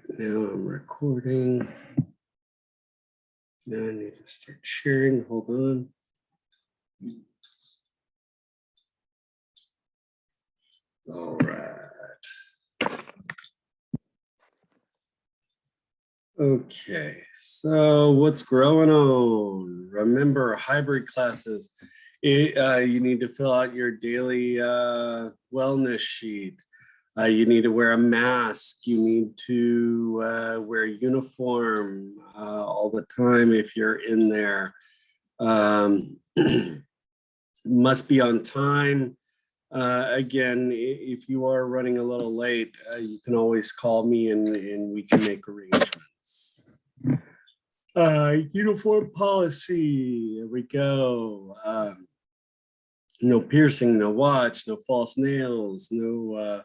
Now I'm recording. Now I need to start sharing. Hold on. All right. Okay, so what's growing on? Remember, hybrid classes. You need to fill out your daily wellness sheet. You need to wear a mask. You need to wear a uniform all the time if you're in there. Must be on time. Again, if you are running a little late, you can always call me and we can make arrangements. Uniform policy. Here we go. No piercing, no watch, no false nails, no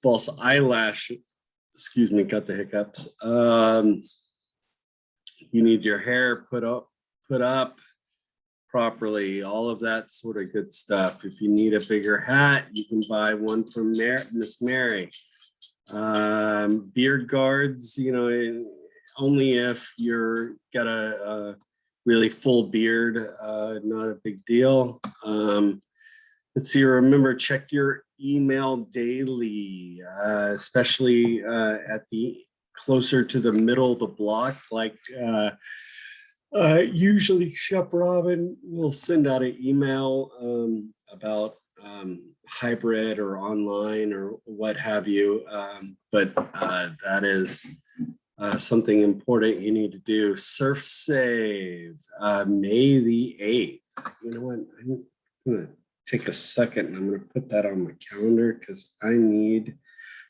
false eyelash. Excuse me, got the hiccups. You need your hair put up properly, all of that sort of good stuff. If you need a bigger hat, you can buy one from Miss Mary. Beard guards, you know, only if you're got a really full beard, not a big deal. Let's see, remember, check your email daily, especially at the closer to the middle of the block, like usually Chef Robin will send out an email about hybrid or online or what have you. But that is something important you need to do. Surf Save, May the 8th. You know what? I'm going to take a second and I'm going to put that on my calendar because I need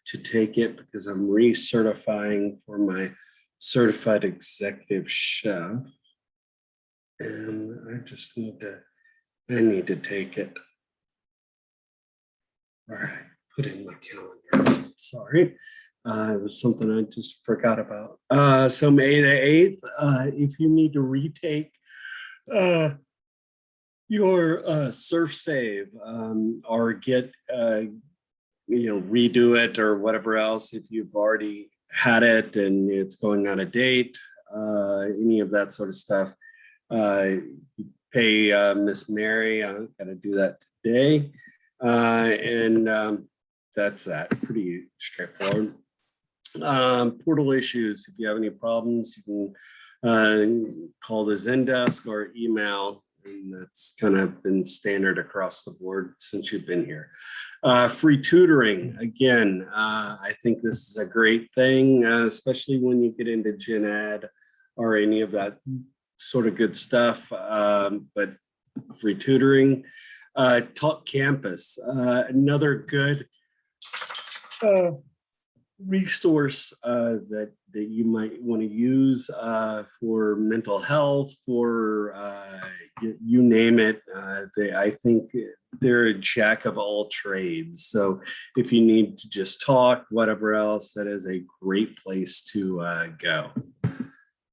to take it because I'm recertifying for my certified executive chef. And I need to take it. All right, put in my calendar. Sorry, it was something I just forgot about. So May the 8th, if you need to retake your Surf Save or get, redo it or whatever else, if you've already had it and it's going out of date, any of that sort of stuff. Pay Miss Mary. I'm gonna do that today, and that's that. Pretty straightforward. Portal issues. If you have any problems, you can call the Zendesk or email, and that's kind of been standard across the board since you've been here. Free tutoring. Again, I think this is a great thing, especially when you get into gen ed or any of that sort of good stuff, but free tutoring. Talk Campus, another good resource that you might want to use for mental health, for you name it. I think they're a jack of all trades. So if you need to just talk, whatever else, that is a great place to go.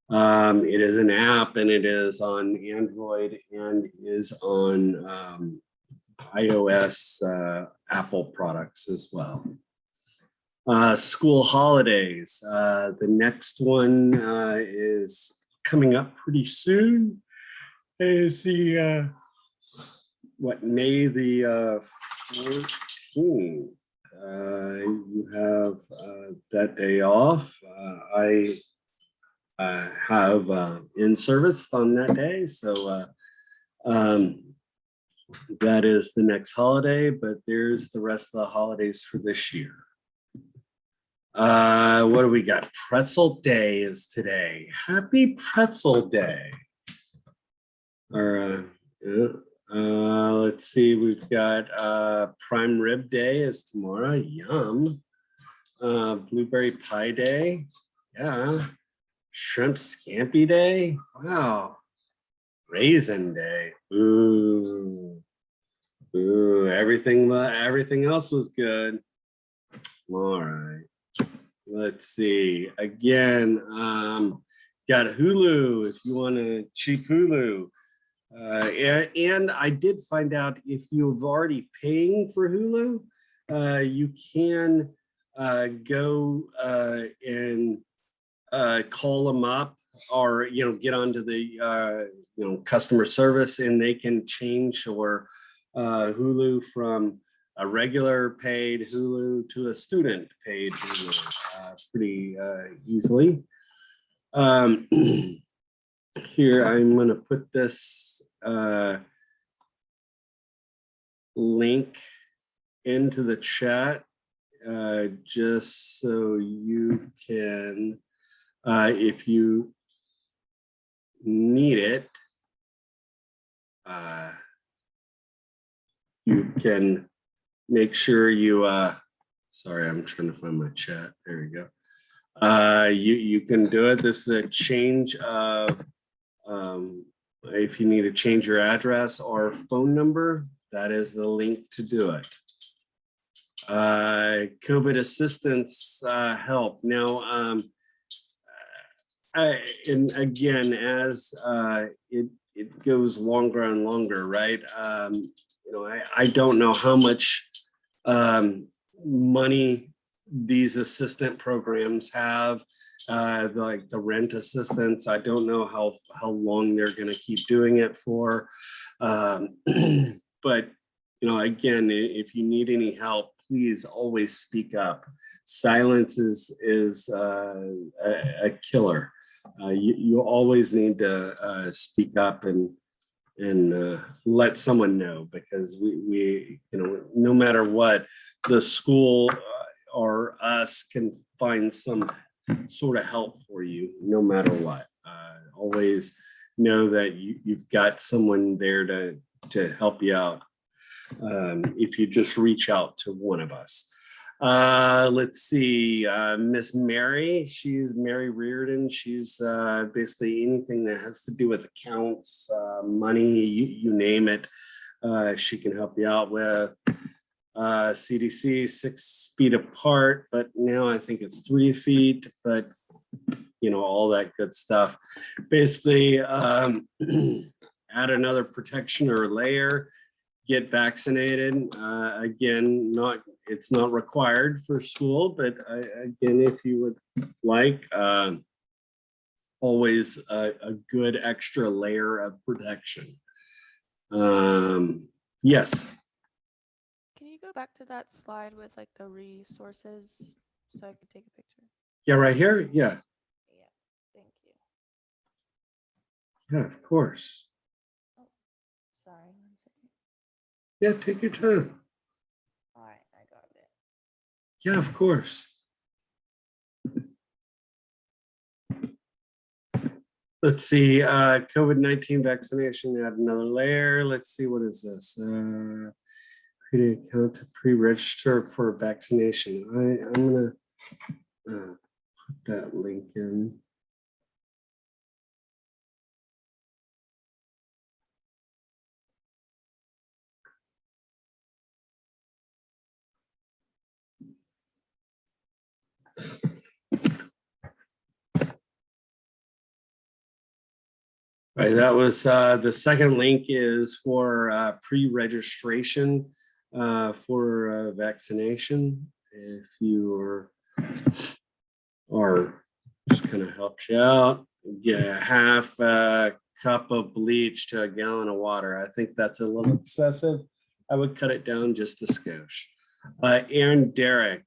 It is an app and it is on Android and is on iOS, Apple products as well. School holidays. The next one is coming up pretty soon. Is the May the 14th. You have that day off. I have in service on that day, so that is the next holiday, but there's the rest of the holidays for this year. What do we got? Pretzel Day is today. Happy Pretzel Day. Or let's see, we've got Prime Rib Day is tomorrow. Yum. Blueberry Pie Day. Yeah. Shrimp Scampi Day. Wow. Raisin Day. Ooh. Ooh, everything else was good. All right. Let's see. Again, got Hulu if you want to cheap Hulu. And I did find out if you've already paying for Hulu, you can go and call them up, or get onto the customer service, and they can change your Hulu from a regular paid Hulu to a student paid Hulu pretty easily. Here, I'm going to put this link into the chat just so you can, if you need it, you can make sure you, sorry, I'm trying to find my chat. There you go. You can do it. This is a change of, if you need to change your address or phone number, that is the link to do it. COVID assistance help. Now, and again, as it goes longer and longer, right? I don't know how much money these assistant programs have, like the rent assistance. I don't know how long they're going to keep doing it for. But again, if you need any help, please always speak up. Silence is a killer. You always need to speak up and let someone know, because we no matter what, the school or us can find some sort of help for you no matter what. Always know that you've got someone there to help you out, if you just reach out to one of us. Let's see, Miss Mary, she's Mary Reardon. She's basically anything that has to do with accounts, money, you name it, she can help you out with. CDC 6 feet apart, but now I think it's 3 feet, but all that good stuff. Basically, add another protection or layer, get vaccinated. Again, it's not required for school, but again, if you would like, always a good extra layer of protection. Yes. Can you go back to that slide with like the resources so I could take a picture? Yeah, right here. Yeah. Yeah, thank you. Yeah, of course. Oh, sorry, 1 second. Yeah, take your time. All right, I got it. Yeah, of course. Let's see, COVID-19 vaccination, add another layer. Let's see, what is this? Create an account to pre-register for vaccination. I'm gonna put that link in. Right, that was the second link is for pre-registration for vaccination. If you are just kind of helps you out, get a half cup of bleach to a gallon of water. I think that's a little excessive. I would cut it down just a skosh. Erin Derrick,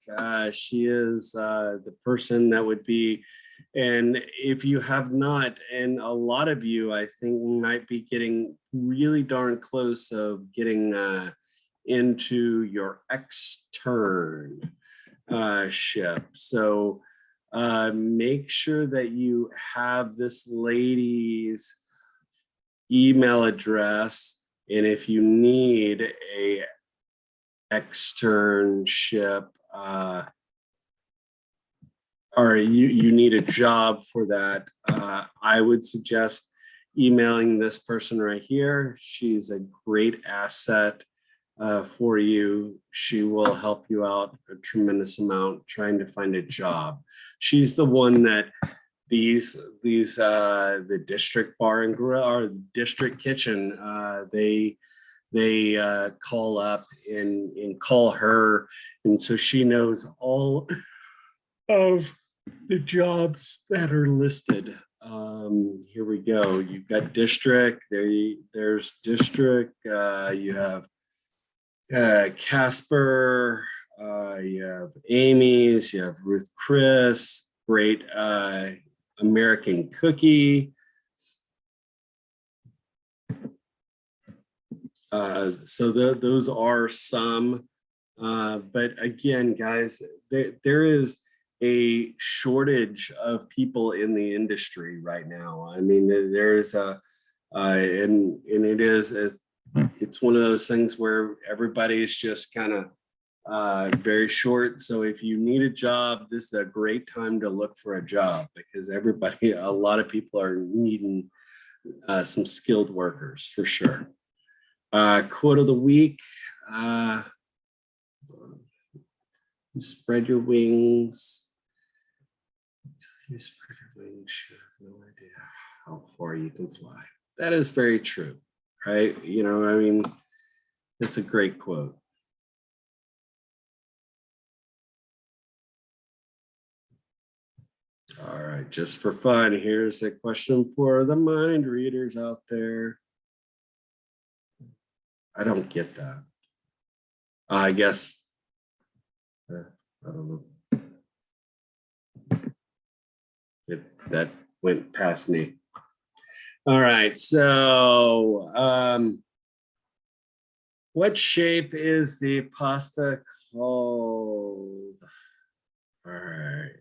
she is the person that would be, and if you have not, and a lot of you, I think, might be getting really darn close of getting into your extern ship. So make sure that you have this lady's email address, and if you need a externship, or you need a job for that, I would suggest emailing this person right here. She's a great asset for you. She will help you out a tremendous amount trying to find a job. She's the one that the district bar and grill or district kitchen, they they call up and call her. And so she knows all of the jobs that are listed. Here we go. You've got district, there's district, you have Casper, you have Amy's, you have Ruth Chris, great American Cookie. So those are some, but again, guys, there is a shortage of people in the industry right now. I mean, there's and it is, it's one of those things where everybody's just kind of very short. So if you need a job, this is a great time to look for a job because a lot of people are needing some skilled workers for sure. Quote of the week. You spread your wings. You spread your wings, you have no idea how far you can fly. That is very true, right? You know, I mean, it's a great quote. All right, just for fun, here's a question for the mind readers out there. I don't get that. I guess, I don't know. That went past me. All right, so what shape is the pasta called? All right.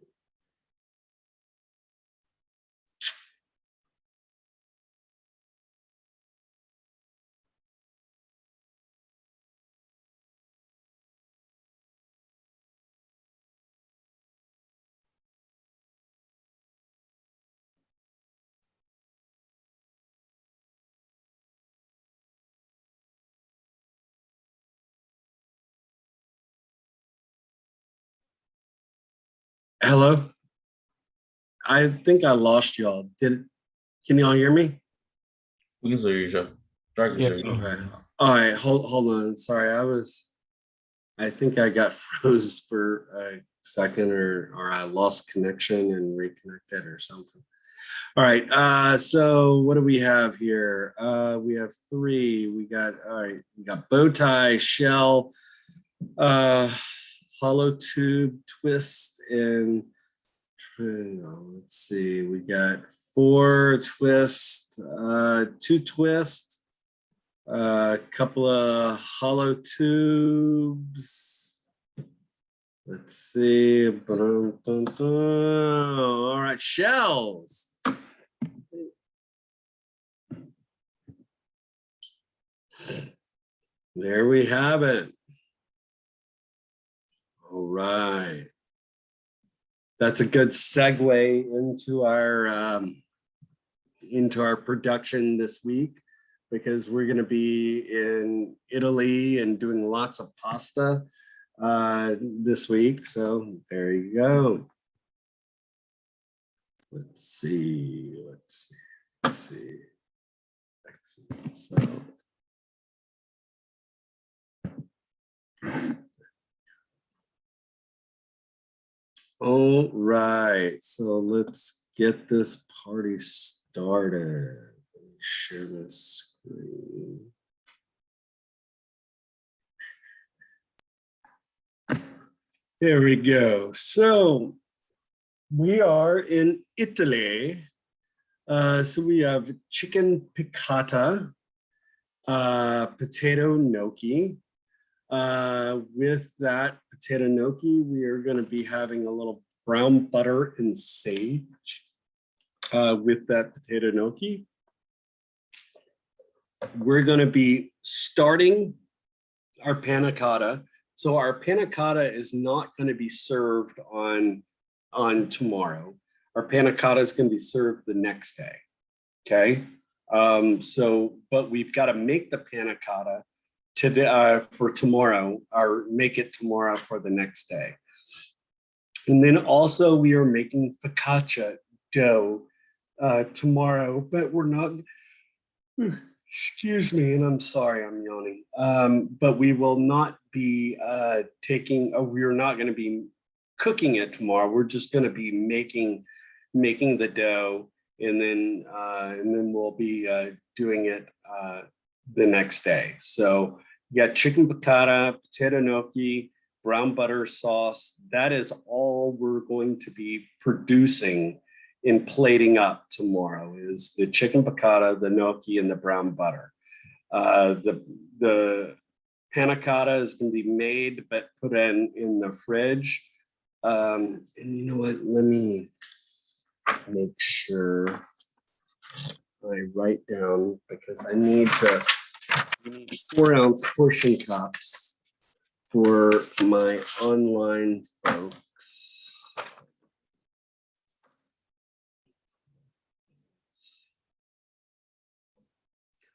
Hello? I think I lost y'all. Can y'all hear me? We can hear you, Jeff. I can hear you. Okay. All right, hold on. Sorry, I think I got froze for a second or I lost connection and reconnected or something. All right, so what do we have here? We have three. We got bow tie, shell, hollow tube, twist, and let's see, we got 4 twist, 2 twist, a couple of hollow tubes. Let's see. All right, shells. There we have it. All right. That's a good segue into our production this week because we're going to be in Italy and doing lots of pasta this week. So there you go. Let's see. Excellent. So. All right, so let's get this party started. Let me share this screen. There we go. So we are in Italy. So we have chicken piccata, potato gnocchi. With that potato gnocchi, we are going to be having a little brown butter and sage with that potato gnocchi. We're going to be starting our panna cotta. So our panna cotta is not going to be served on tomorrow. Our panna cotta is going to be served the next day. Okay. But we've got to make the panna cotta today for tomorrow, or make it tomorrow for the next day. And then also we are making focaccia dough tomorrow, but we're not, Excuse me, and I'm sorry, I'm yawning. But we will not be we're not going to be cooking it tomorrow. We're just going to be making the dough, and then we'll be doing it the next day. So you got chicken piccata, potato gnocchi, brown butter sauce. That is all we're going to be producing in plating up tomorrow is the chicken piccata, the gnocchi, and the brown butter. The panna cotta is going to be made but put in the fridge. And you know what? Let me make sure I write down because we need 4-ounce portion cups for my online folks.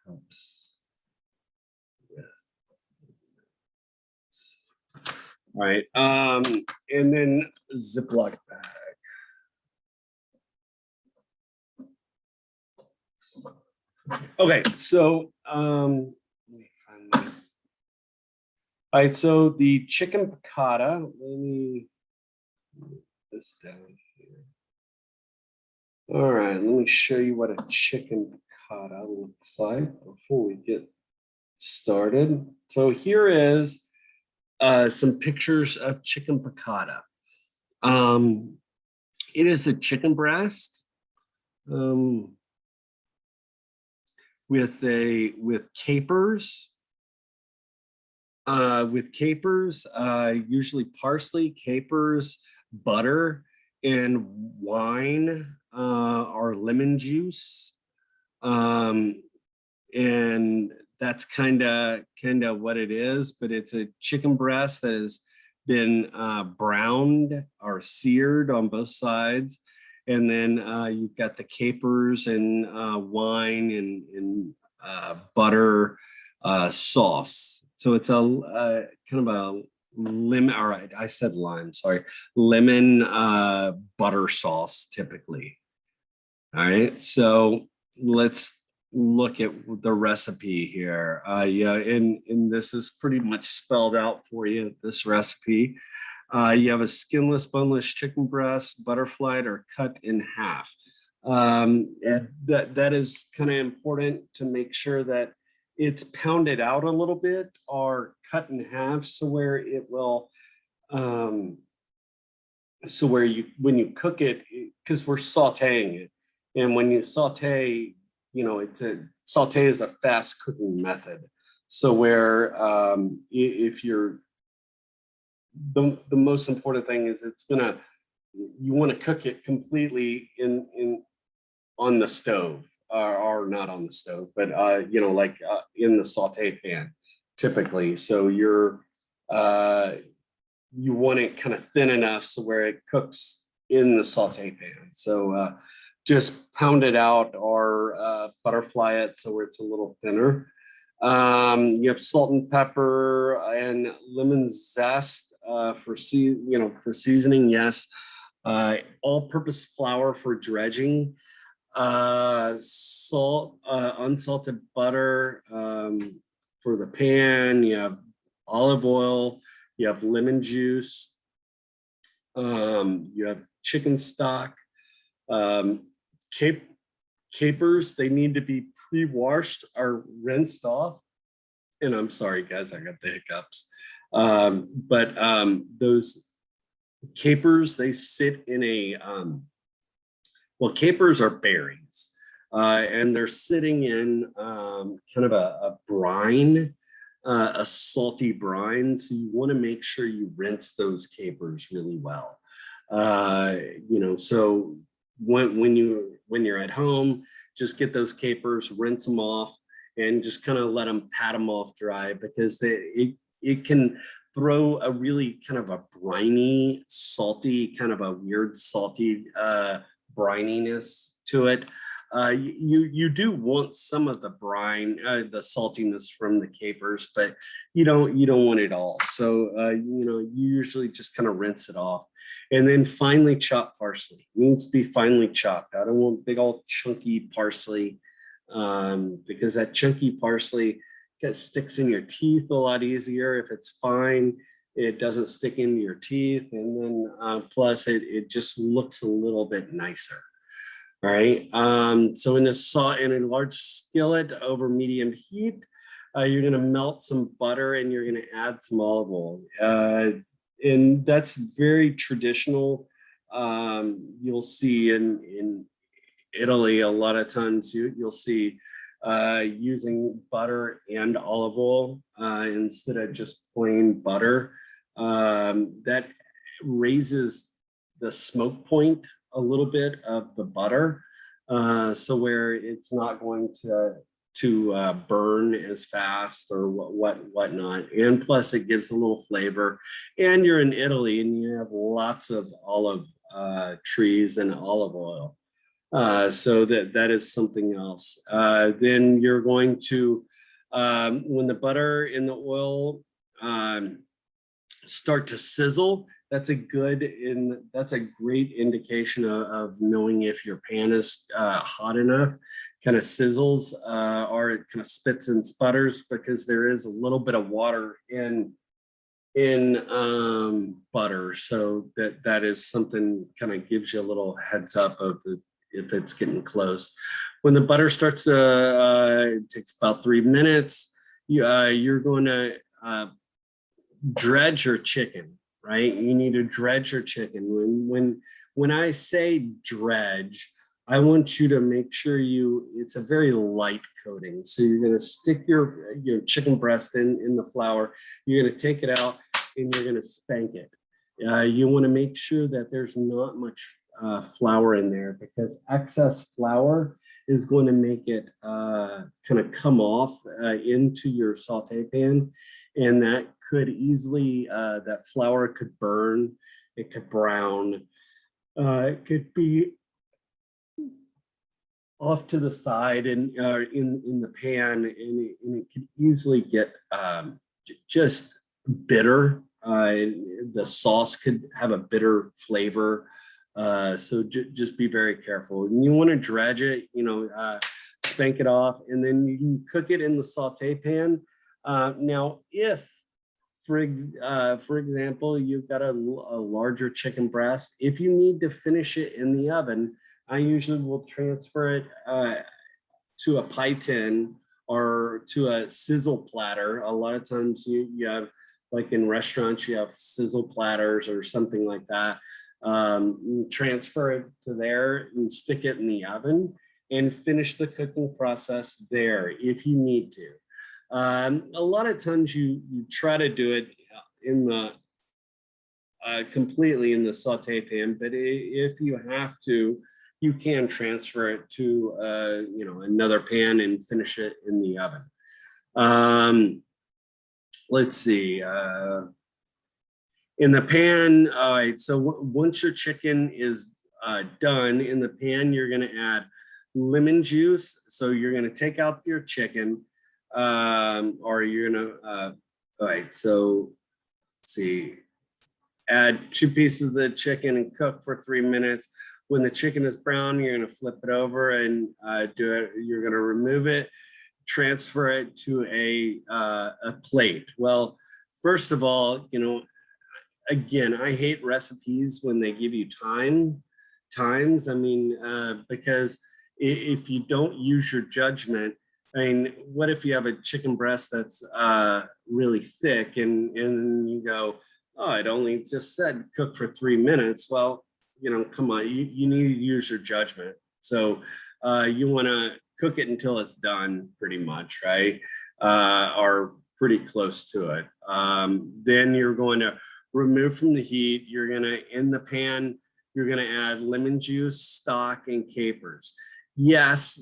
Cups. All right, and then Ziploc bag. Okay, so let me find that. All right, so the chicken piccata, let me put this down here. All right, let me show you what a chicken piccata looks like before we get started. So here is some pictures of chicken piccata. It is a chicken breast with capers. Usually parsley, capers, butter, and wine or lemon juice. And that's kind of what it is, but it's a chicken breast that has been browned or seared on both sides. And then you've got the capers and wine and butter sauce. So it's a kind of a lemon, all right, I said lime, sorry, lemon butter sauce typically. All right, so let's look at the recipe here. Yeah, and this is pretty much spelled out for you, this recipe. You have a skinless, boneless chicken breast, butterflied or cut in half. And that is kind of important to make sure that it's pounded out a little bit or cut in half, so where it will, so where when you cook it, because we're sauteing it, and when you saute, you know, saute is a fast cooking method. So where if you're the most important thing is you want to cook it completely on the stove or not on the stove, but you know, like in the saute pan typically. So you want it kind of thin enough so where it cooks in the saute pan. So just pound it out or butterfly it so where it's a little thinner. You have salt and pepper and lemon zest for seasoning. Yes, all-purpose flour for dredging. Salt, unsalted butter for the pan. You have olive oil. You have lemon juice. You have chicken stock. Capers, they need to be pre-washed or rinsed off. And I'm sorry, guys, I got the hiccups. But those capers, they sit in a, well, capers are berries. And they're sitting in kind of a brine, a salty brine. So you want to make sure you rinse those capers really well. You know, so when you're at home, just get those capers, rinse them off, and just kind of let them pat them off dry, because it can throw a really kind of a briny, salty, kind of a weird salty brininess to it. You do want some of the brine, the saltiness from the capers, but you don't want it all. So you know, you usually just kind of rinse it off. And then finely chopped parsley. It needs to be finely chopped. I don't want big old chunky parsley. because that chunky parsley sticks in your teeth a lot easier if it's fine. It doesn't stick into your teeth, and then plus it just looks a little bit nicer. All right. So in a large skillet over medium heat, you're going to melt some butter and you're going to add some olive oil. And that's very traditional. You'll see in Italy a lot of times you'll see using butter and olive oil instead of just plain butter. That raises the smoke point a little bit of the butter, so where it's not going to burn as fast or whatnot. And plus it gives a little flavor. And you're in Italy and you have lots of olive trees and olive oil. So that is something else. Then you're going to, when the butter and the oil start to sizzle, that's a great indication of knowing if your pan is hot enough. Kind of sizzles or it kind of spits and sputters because there is a little bit of water in butter, so that is something kind of gives you a little heads up of if it's getting close. When the butter starts to it takes about 3 minutes, you're going to dredge your chicken, right? You need to dredge your chicken. When I say dredge, I want you to make sure it's a very light coating. So you're going to stick your chicken breast in the flour. You're going to take it out and you're going to spank it. You want to make sure that there's not much flour in there, because excess flour is going to make it kind of come off into your saute pan. And that could easily, that flour could burn, it could brown, it could be off to the side and in the pan, and it could easily get just bitter. The sauce could have a bitter flavor. So just be very careful. And you want to dredge it, spank it off, and then you can cook it in the saute pan. Now, if, for example, you've got a larger chicken breast, if you need to finish it in the oven, I usually will transfer it to a pie tin or to a sizzle platter. A lot of times you have, like in restaurants, you have sizzle platters or something like that. You transfer it to there and stick it in the oven and finish the cooking process there if you need to. A lot of times you try to do it in the completely in the saute pan, but if you have to, you can transfer it to another pan and finish it in the oven. Let's see. In the pan, all right, so once your chicken is done in the pan, you're going to add lemon juice. So you're going to take out your chicken, or you're going to, all right, so let's see, add 2 pieces of the chicken and cook for 3 minutes. When the chicken is brown, you're going to flip it over and you're going to remove it, transfer it to a plate. Well, first of all, again, I hate recipes when they give you times. I mean, because if you don't use your judgment, I mean, what if you have a chicken breast that's really thick and you go, oh, it only just said cook for 3 minutes. Well, come on, you need to use your judgment. So you want to cook it until it's done, pretty much, right? Or pretty close to it. Then you're going to remove from the heat. You're going to, in the pan, you're going to add lemon juice, stock, and capers. Yes,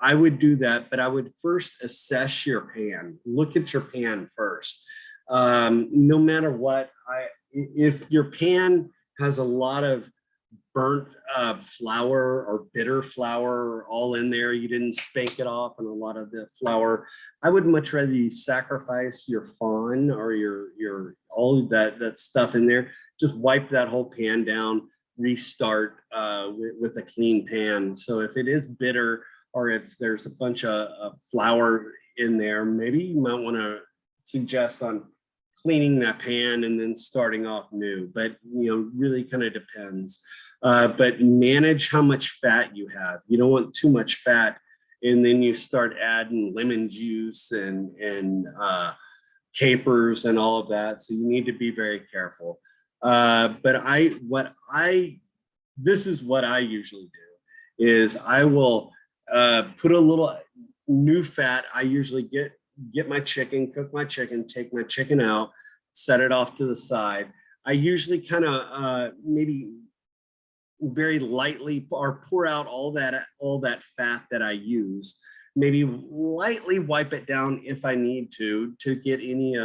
I would do that, but I would first assess your pan. Look at your pan first. No matter what, if your pan has a lot of burnt flour or bitter flour all in there, you didn't spank it off and a lot of the flour, I would much rather you sacrifice your fond or your all of that stuff in there. Just wipe that whole pan down, restart with a clean pan. So if it is bitter or if there's a bunch of flour in there, maybe you might want to suggest on cleaning that pan and then starting off new, but really kind of depends. But manage how much fat you have. You don't want too much fat, and then you start adding lemon juice and capers and all of that. So you need to be very careful. This is what I usually do is I will put a little new fat. I usually get my chicken, cook my chicken, take my chicken out, set it off to the side. I usually kind of maybe very lightly or pour out all that fat that I use, maybe lightly wipe it down if I need to get any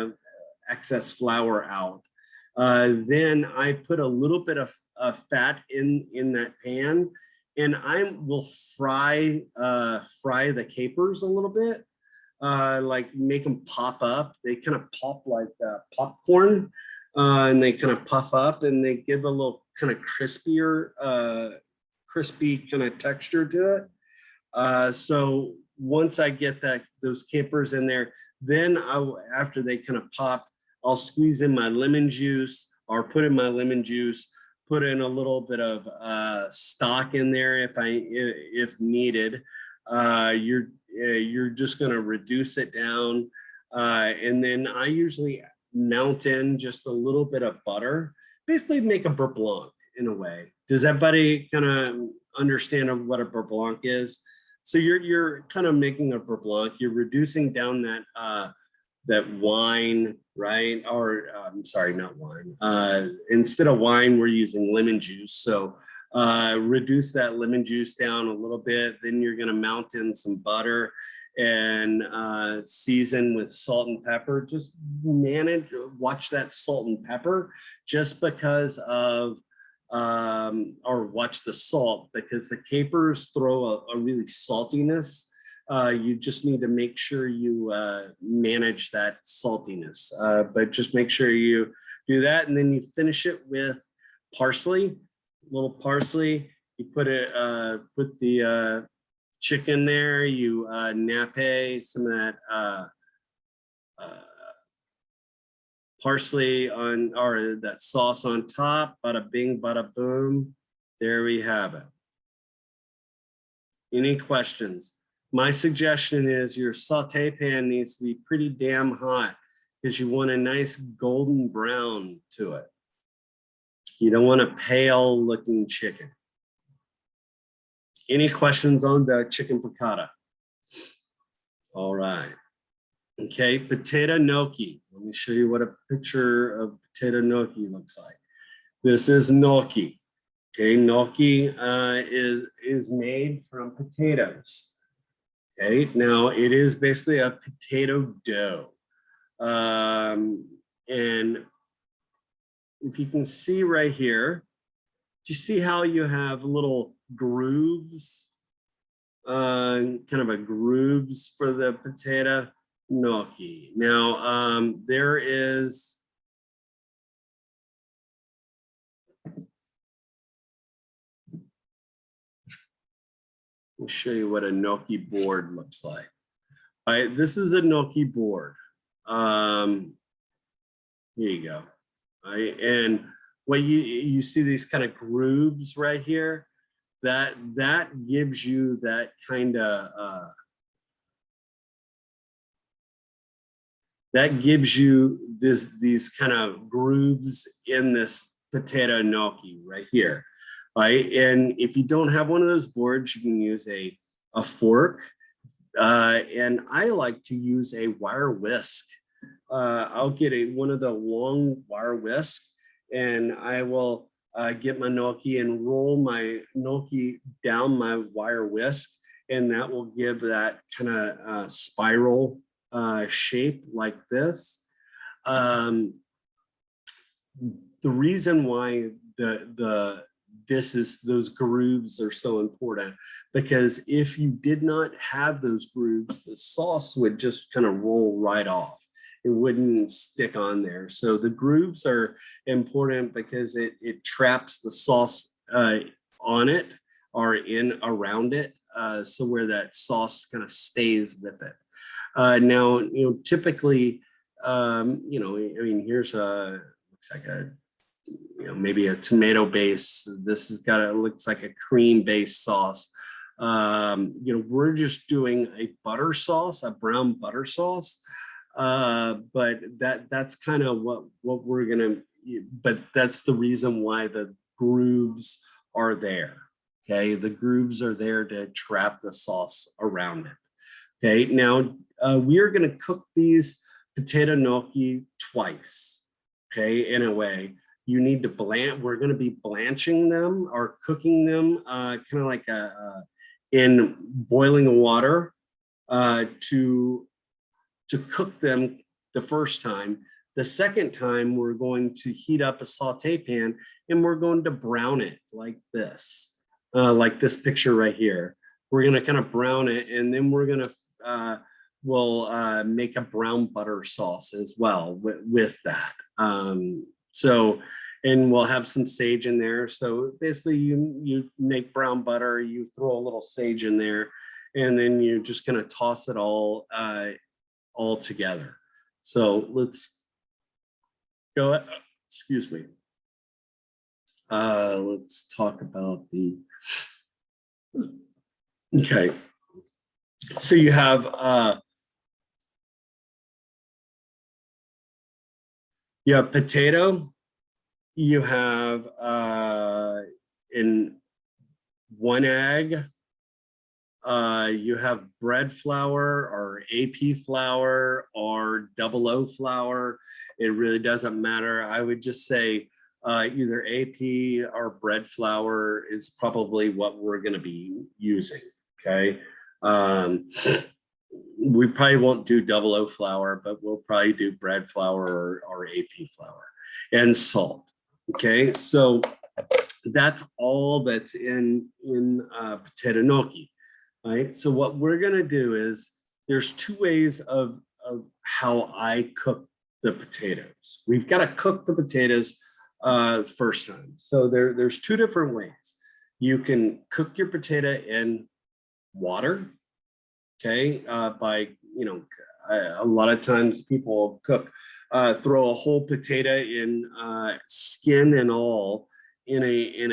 excess flour out. Then I put a little bit of fat in that pan, and I will fry the capers a little bit, like make them pop up. They kind of pop like popcorn, and they kind of puff up, and they give a little kind of crispy kind of texture to it. So once I get those capers in there, then after they kind of pop, I'll squeeze in my lemon juice, or put in my lemon juice, put in a little bit of stock in there if needed. You're just going to reduce it down, and then I usually mount in just a little bit of butter, basically make a beurre blanc in a way. Does everybody kind of understand what a beurre blanc is? So you're kind of making a beurre blanc. You're reducing down that wine, right? Or I'm sorry, not wine. Instead of wine, we're using lemon juice. So reduce that lemon juice down a little bit. Then you're going to mount in some butter and season with salt and pepper. Just watch that salt and pepper, just because of or watch the salt, because the capers throw a really saltiness. You just need to make sure you manage that saltiness, but just make sure you do that. And then you finish it with parsley, a little parsley. You put the chicken there, you nappe some of that parsley on, or that sauce on top. Bada bing, bada boom. There we have it. Any questions? My suggestion is your saute pan needs to be pretty damn hot, because you want a nice golden brown to it. You don't want a pale looking chicken. Any questions on the chicken piccata? All right. Okay, potato gnocchi. Let me show you what a picture of potato gnocchi looks like. This is gnocchi. Okay, gnocchi is made from potatoes. Okay, now it is basically a potato dough. And if you can see right here, do you see how you have little grooves? Kind of a grooves for the potato gnocchi. Now, there is, let me show you what a gnocchi board looks like. All right, this is a gnocchi board. Here you go. All right, and what you see these kind of grooves right here, that gives you that kind of that gives you these kind of grooves in this potato gnocchi right here. Right, and if you don't have one of those boards, you can use a fork, and I like to use a wire whisk. I'll get one of the long wire whisk, and I will get my gnocchi and roll my gnocchi down my wire whisk, and that will give that kind of spiral shape like this. The reason why those grooves are so important, because if you did not have those grooves, the sauce would just kind of roll right off. It wouldn't stick on there. So the grooves are important because it traps the sauce on it or in around it. so where that sauce kind of stays with it. Now, typically, I mean, here's looks like a, maybe a tomato base. This has looks like a cream based sauce. We're just doing a butter sauce, a brown butter sauce. But that's kind of what we're gonna, but that's the reason why the grooves are there. Okay, the grooves are there to trap the sauce around it. Okay, now we are gonna cook these potato gnocchi twice. Okay, in a way, you need to we're gonna be blanching them or cooking them kind of like in boiling water to cook them the first time. The second time, we're going to heat up a saute pan and we're going to brown it like this picture right here. We're going to kind of brown it, and then we're going to we'll make a brown butter sauce as well with that. And we'll have some sage in there. So basically, you make brown butter, you throw a little sage in there, and then you just kind of toss it all together. So let's go, excuse me. Let's talk about okay. So you have potato, you have in one egg, you have bread flour or AP flour or 00 flour. It really doesn't matter. I would just say either AP or bread flour is probably what we're going to be using. Okay. We probably won't do 00 flour, but we'll probably do bread flour or AP flour and salt. Okay. So that's all that's in potato gnocchi. Right. So what we're going to do is there's two ways of how I cook the potatoes. We've got to cook the potatoes first time. So there's two different ways. You can cook your potato in water. Okay. By, a lot of times people cook, throw a whole potato in skin and all in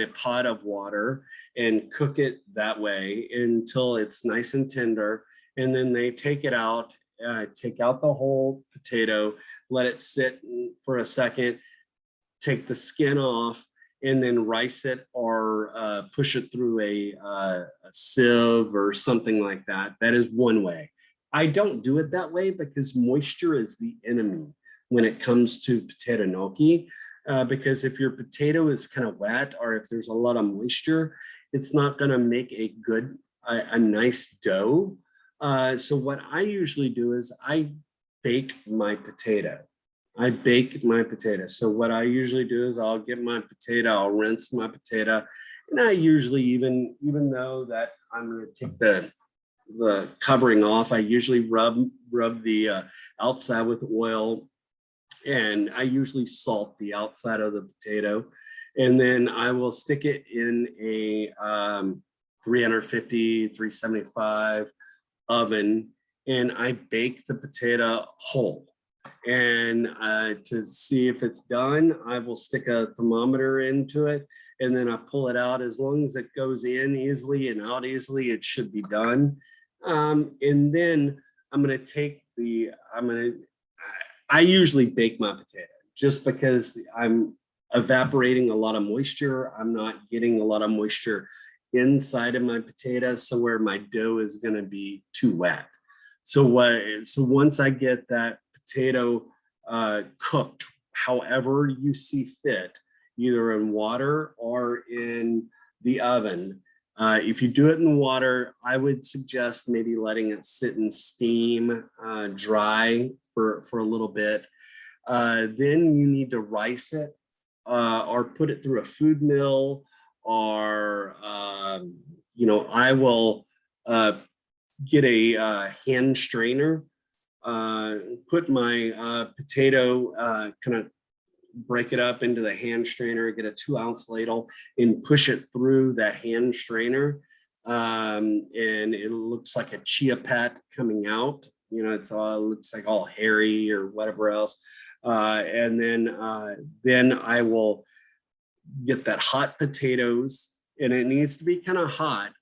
a pot of water and cook it that way until it's nice and tender. And then they take it out, take out the whole potato, let it sit for a second, take the skin off, and then rice it or push it through a sieve or something like that. That is one way. I don't do it that way because moisture is the enemy when it comes to potato gnocchi. Because if your potato is kind of wet or if there's a lot of moisture, it's not going to make a nice dough. So what I usually do is I bake my potato. So what I usually do is I'll get my potato, I'll rinse my potato, and I usually even though that I'm going to take the covering off, I usually rub the outside with oil, and I usually salt the outside of the potato, and then I will stick it in a 350, 375 oven, and I bake the potato whole. And to see if it's done, I will stick a thermometer into it, and then I pull it out. As long as it goes in easily and out easily, it should be done. And then I'm going to take I usually bake my potato just because I'm evaporating a lot of moisture. I'm not getting a lot of moisture inside of my potato, so where my dough is going to be too wet. So once I get that potato cooked however you see fit, either in water or in the oven, if you do it in water, I would suggest maybe letting it sit and steam dry for a little bit. Then you need to rice it or put it through a food mill, or I will get a hand strainer, put my potato, kind of break it up into the hand strainer, get a 2-ounce ladle and push it through that hand strainer. and it looks like a chia pet coming out. You know, it's all looks like all hairy or whatever else. And then I will get that hot potatoes, and it needs to be kind of hot.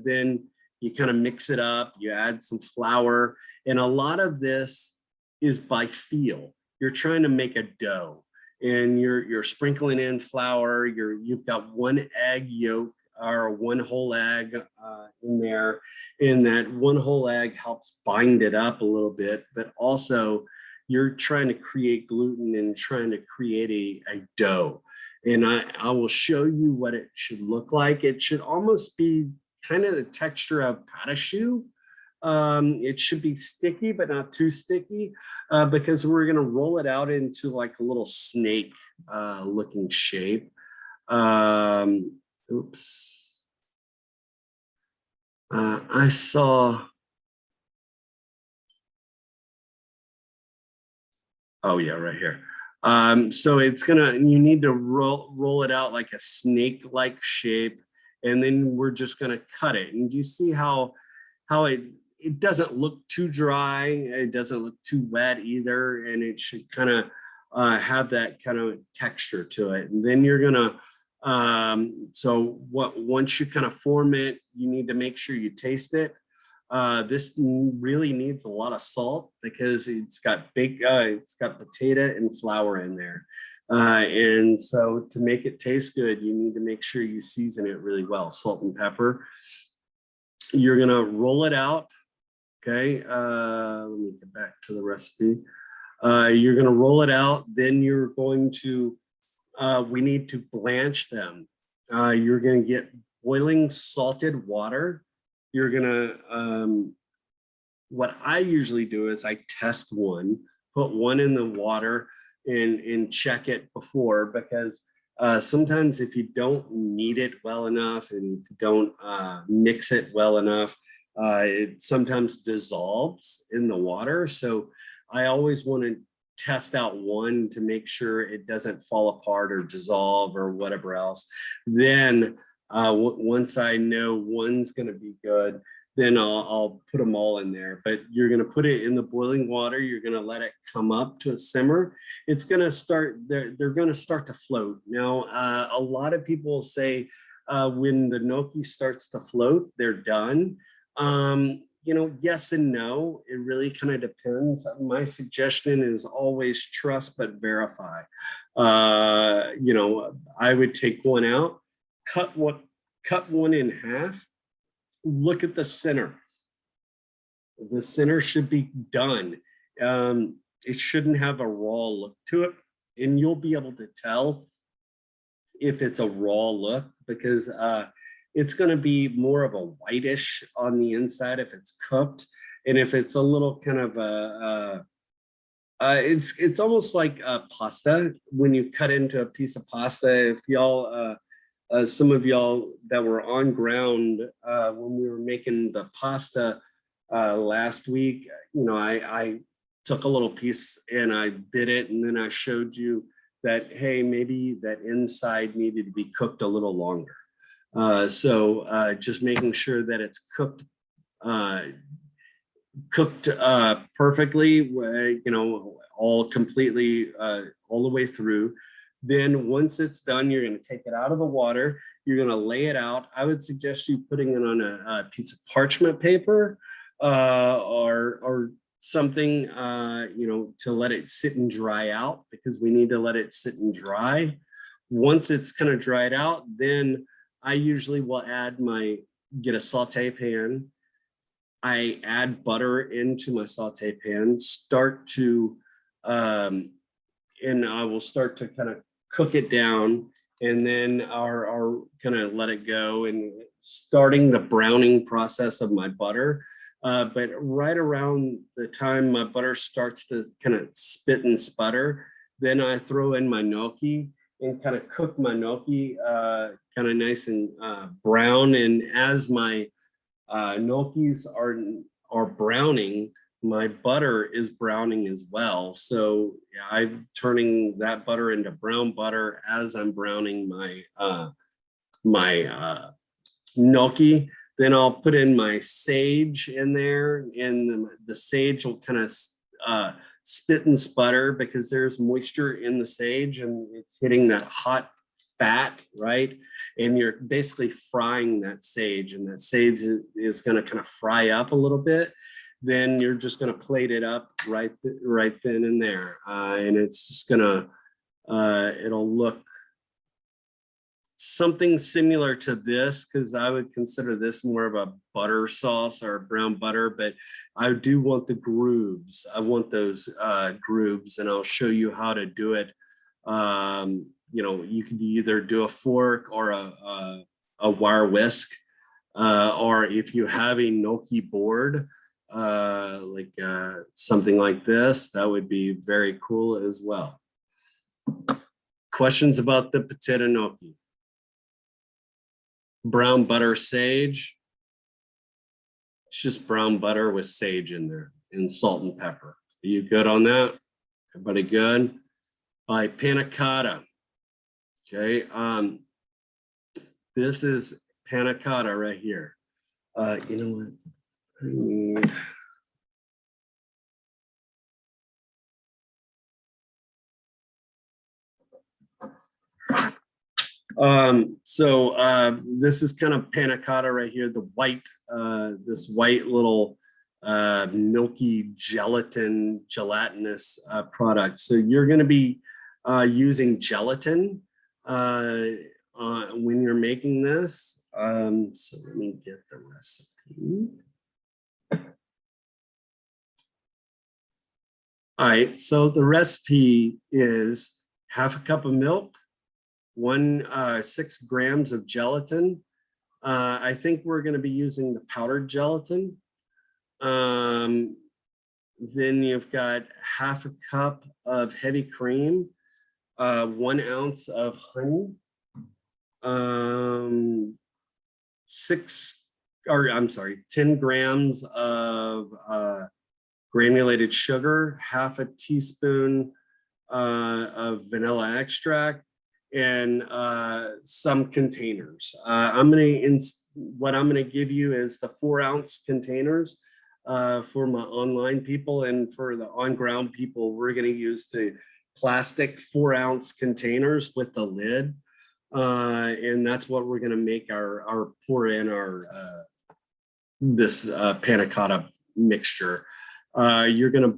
Then you kind of mix it up, you add some flour, and a lot of this is by feel. You're trying to make a dough, and you're sprinkling in flour. You've got one egg yolk or one whole egg in there, and that one whole egg helps bind it up a little bit, but also you're trying to create gluten and trying to create a dough. And I will show you what it should look like. It should almost be kind of the texture of pâte à choux. It should be sticky, but not too sticky, because we're gonna roll it out into like a little snake looking shape. Oops. I saw. Oh yeah, right here. So you need to roll it out like a snake-like shape, and then we're just gonna cut it. And do you see how it doesn't look too dry, it doesn't look too wet either, and it should kind of have that kind of texture to it. And then you're gonna once you kind of form it, you need to make sure you taste it. This really needs a lot of salt because it's got potato and flour in there. And so to make it taste good, you need to make sure you season it really well, salt and pepper. You're gonna roll it out, okay? Let me get back to the recipe. You're gonna roll it out, then you're going to, we need to blanch them. You're gonna get boiling salted water. You're gonna, what I usually do is I test one, put one in the water and check it before, because sometimes if you don't knead it well enough and if you don't mix it well enough, it sometimes dissolves in the water. So I always want to test out one to make sure it doesn't fall apart or dissolve or whatever else. Then once I know one's going to be good, then I'll put them all in there. But you're going to put it in the boiling water. You're going to let it come up to a simmer. It's going to start, they're going to start to float. Now, a lot of people say when the gnocchi starts to float, they're done. You know, yes and no. It really kind of depends. My suggestion is always trust but verify. You know, I would take one out, cut one in half, look at the center. The center should be done. It shouldn't have a raw look to it, and you'll be able to tell if it's a raw look, because it's going to be more of a whitish on the inside if it's cooked, and if it's a little kind of it's almost like pasta when you cut into a piece of pasta. If y'all some of y'all that were on ground when we were making the pasta last week, you know, I took a little piece and I bit it, and then I showed you that, hey, maybe that inside needed to be cooked a little longer. So just making sure that it's cooked perfectly, you know, all completely, all the way through. Then once it's done, you're going to take it out of the water. You're going to lay it out. I would suggest you putting it on a piece of parchment paper or something, you know, to let it sit and dry out, because we need to let it sit and dry. Once it's kind of dried out, then I usually will get a saute pan. I add butter into my saute pan, and I will start to kind of cook it down, and then I'll kind of let it go and starting the browning process of my butter. But right around the time my butter starts to kind of spit and sputter, then I throw in my gnocchi and kind of cook my gnocchi kind of nice and brown. And as my gnocchis are browning, my butter is browning as well. So I'm turning that butter into brown butter as I'm browning my gnocchi. Then I'll put in my sage in there, and the sage will kind of spit and sputter because there's moisture in the sage and it's hitting that hot fat, right? And you're basically frying that sage, and that sage is going to kind of fry up a little bit. Then you're just going to plate it up right then and there, and it's just gonna it'll look something similar to this, because I would consider this more of a butter sauce or brown butter, but I do want the grooves. I want those grooves, and I'll show you how to do it. You can either do a fork or a wire whisk, or if you have a gnocchi board, something like this, that would be very cool as well. Questions about the potato gnocchi? Brown butter sage. It's just brown butter with sage in there and salt and pepper. Are you good on that? Everybody good? All right, panna cotta. Okay, this is panna cotta right here. You know what? I need... This is kind of panna cotta right here, the white, this white little milky gelatinous product. So you're going to be using gelatin when you're making this. So let me get the recipe. All right, so the recipe is half a cup of milk, 6 grams of gelatin. I think we're going to be using the powdered gelatin. Then you've got half a cup of heavy cream, 1 ounce of honey, 10 grams of granulated sugar, half a teaspoon of vanilla extract, and some containers. What I'm gonna give you is the 4-ounce containers for my online people, and for the on-ground people, we're gonna use the plastic 4-ounce containers with the lid, and that's what we're gonna make our pour in our this panna cotta mixture. You're gonna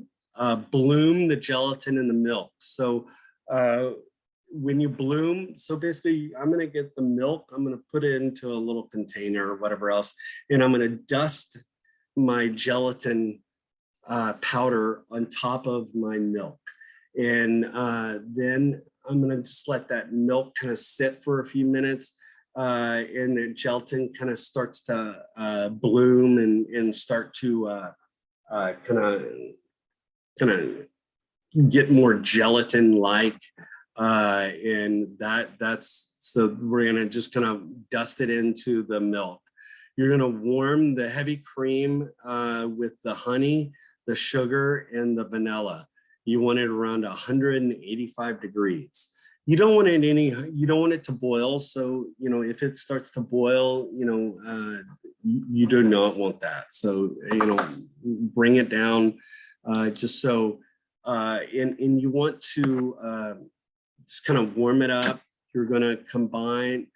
bloom the gelatin in the milk. So when you bloom, so basically I'm going to get the milk, I'm going to put it into a little container or whatever else, and I'm going to dust my gelatin powder on top of my milk. And then I'm going to just let that milk kind of sit for a few minutes, and the gelatin kind of starts to bloom and start to kind of get more gelatin-like. And that's so we're gonna just kind of dust it into the milk. You're gonna warm the heavy cream with the honey, the sugar, and the vanilla. You want it around 185 degrees. You don't want it to boil. So if it starts to boil, you do not want that. So bring it down just so. And you want to just kind of warm it up. You're going to combine,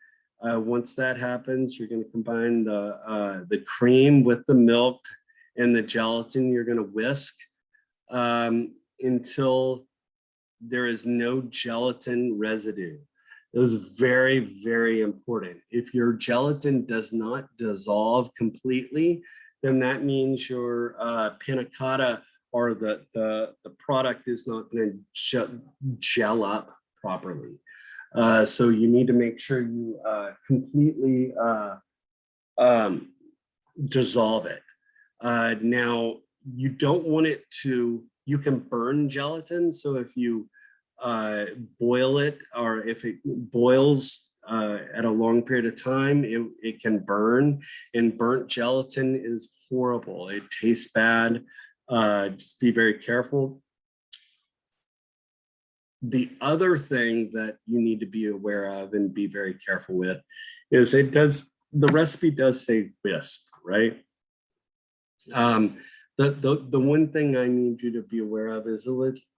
once that happens, you're going to combine the cream with the milk and the gelatin. You're going to whisk until there is no gelatin residue. It is very, very important. If your gelatin does not dissolve completely, then that means your panna cotta or the product is not going to gel up properly. So you need to make sure you completely dissolve it. Now, you don't want it to, you can burn gelatin. So if you boil it, or if it boils at a long period of time, it can burn, and burnt gelatin is horrible. It tastes bad. Just be very careful. The other thing that you need to be aware of and be very careful with is it does the recipe does say whisk, right? The one thing I need you to be aware of is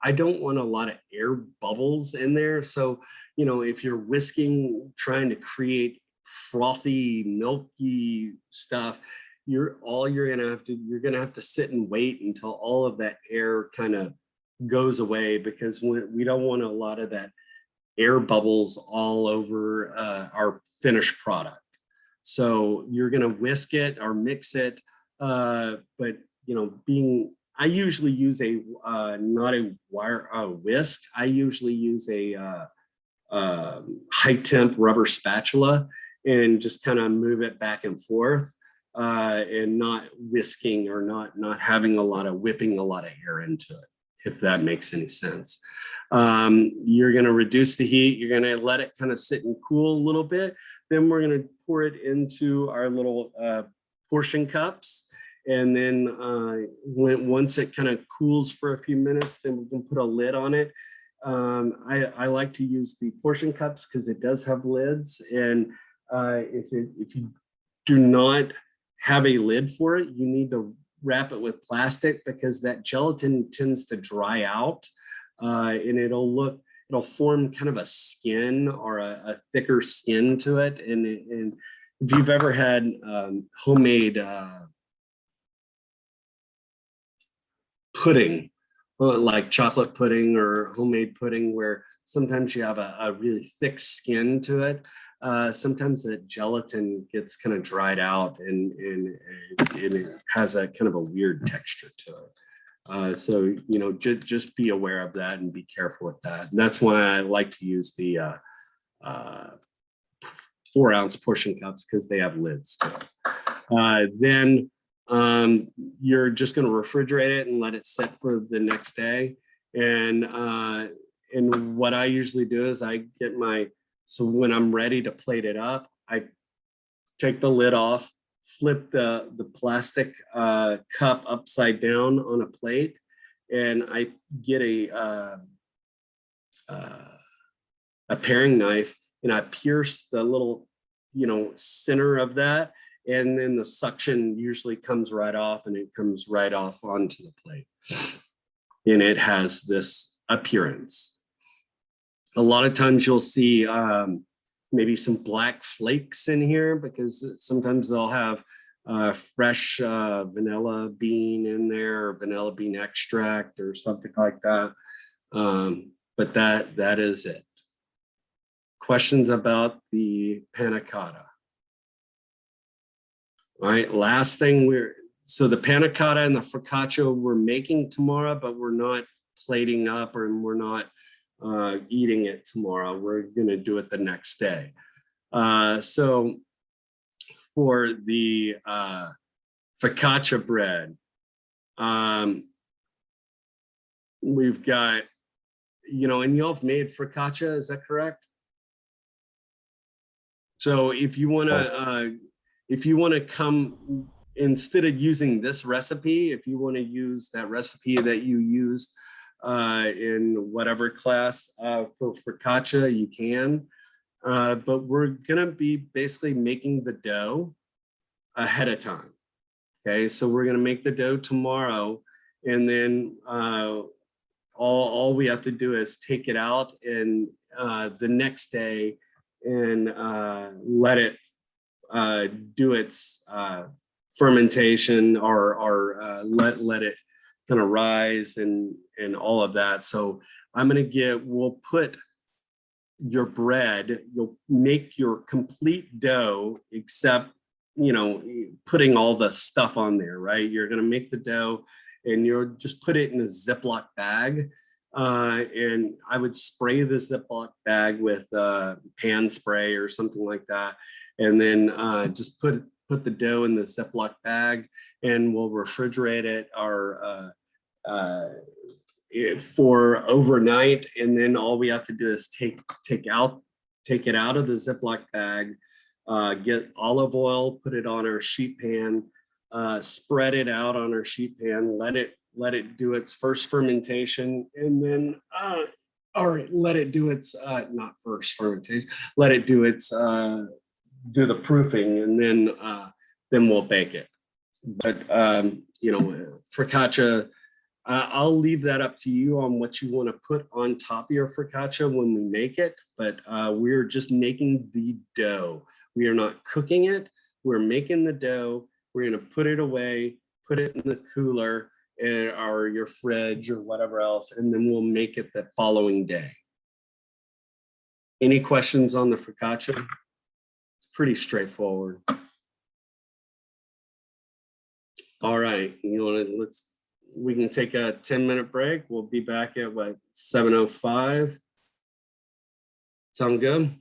I don't want a lot of air bubbles in there. So, if you're whisking, trying to create frothy, milky stuff, you're gonna have to sit and wait until all of that air kind of goes away, because we don't want a lot of that air bubbles all over our finished product. So you're going to whisk it or mix it, but I usually use not a wire whisk. I usually use a high temp rubber spatula and just kind of move it back and forth, and not whisking or not having whipping a lot of air into it, if that makes any sense. You're going to reduce the heat. You're going to let it kind of sit and cool a little bit. Then we're going to pour it into our little portion cups. And then once it kind of cools for a few minutes, then we can put a lid on it. I like to use the portion cups because it does have lids. And if you do not have a lid for it, you need to wrap it with plastic, because that gelatin tends to dry out, and it'll form kind of a skin or a thicker skin to it. And if you've ever had homemade pudding, like chocolate pudding or homemade pudding, where sometimes you have a really thick skin to it, sometimes the gelatin gets kind of dried out, and it has a kind of a weird texture to it. So just be aware of that and be careful with that. And that's why I like to use the 4-ounce portion cups, because they have lids to it. Then you're just going to refrigerate it and let it sit for the next day. And what I usually do is so when I'm ready to plate it up, I take the lid off, flip the plastic cup upside down on a plate, and I get a paring knife, and I pierce the little center of that, and then the suction usually comes right off, and it comes right off onto the plate, and it has this appearance. A lot of times you'll see maybe some black flakes in here, because sometimes they'll have fresh vanilla bean in there, or vanilla bean extract or something like that. But that is it. Questions about the panna cotta? All right, last thing, so the panna cotta and the focaccia we're making tomorrow, but we're not plating up, or we're not eating it tomorrow. We're going to do it the next day. So for the focaccia bread, we've got, and y'all have made focaccia, is that correct? So if you want to come, instead of using this recipe, if you want to use that recipe that you used in whatever class for focaccia, you can. But we're gonna be basically making the dough ahead of time. Okay, so we're gonna make the dough tomorrow, and then all we have to do is take it out and the next day, and let it do its fermentation, or let it kind of rise and all of that. So we'll put your bread, you'll make your complete dough, except putting all the stuff on there, right? You're going to make the dough, and you'll just put it in a Ziploc bag, and I would spray the Ziploc bag with pan spray or something like that, and then just put the dough in the Ziploc bag, and we'll refrigerate it for overnight. And then all we have to do is take it out of the Ziploc bag, get olive oil, put it on our sheet pan, spread it out on our sheet pan, let it do its first fermentation, and then let it do its not first fermentation, let it do its do the proofing, and then we'll bake it. But focaccia, I'll leave that up to you on what you want to put on top of your focaccia when we make it. But we're just making the dough. We are not cooking it. We're making the dough. We're going to put it away, put it in the cooler or your fridge or whatever else, and then we'll make it the following day. Any questions on the focaccia? It's pretty straightforward. All right, we can take a 10-minute break. We'll be back at 7:05. Sound good?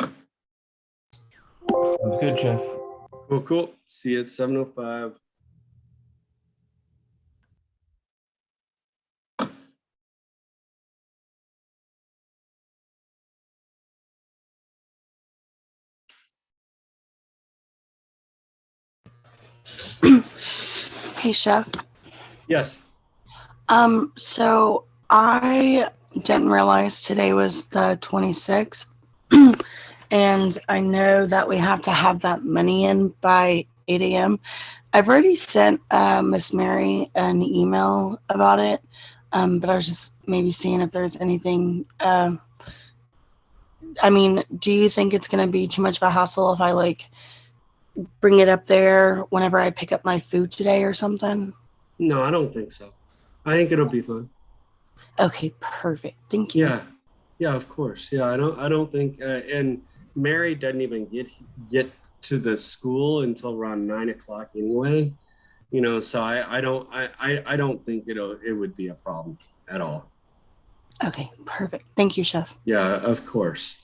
Sounds good, Chef. Cool. See you at 7:05. Hey, Chef. Yes. So I didn't realize today was the 26th, and I know that we have to have that money in by 8 a.m. I've already sent Miss Mary an email about it, but I was just maybe seeing if there's anything. Do you think it's going to be too much of a hassle if I bring it up there whenever I pick up my food today or something? No, I don't think so. I think it'll be fun. Okay, perfect. Thank you. Yeah, of course. Yeah, I don't think, and Mary doesn't even get to the school until around 9 o'clock anyway. So I don't think it would be a problem at all. Okay, perfect. Thank you, Chef. Yeah, of course.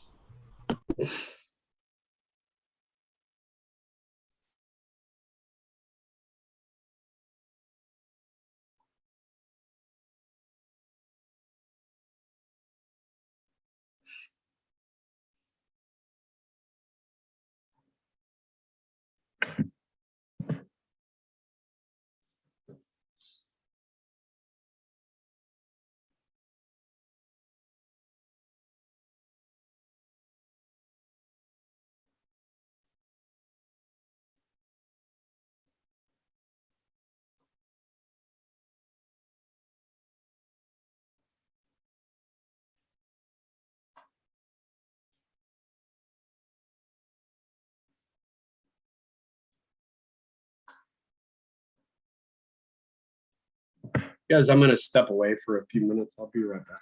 Guys, I'm going to step away for a few minutes. I'll be right back.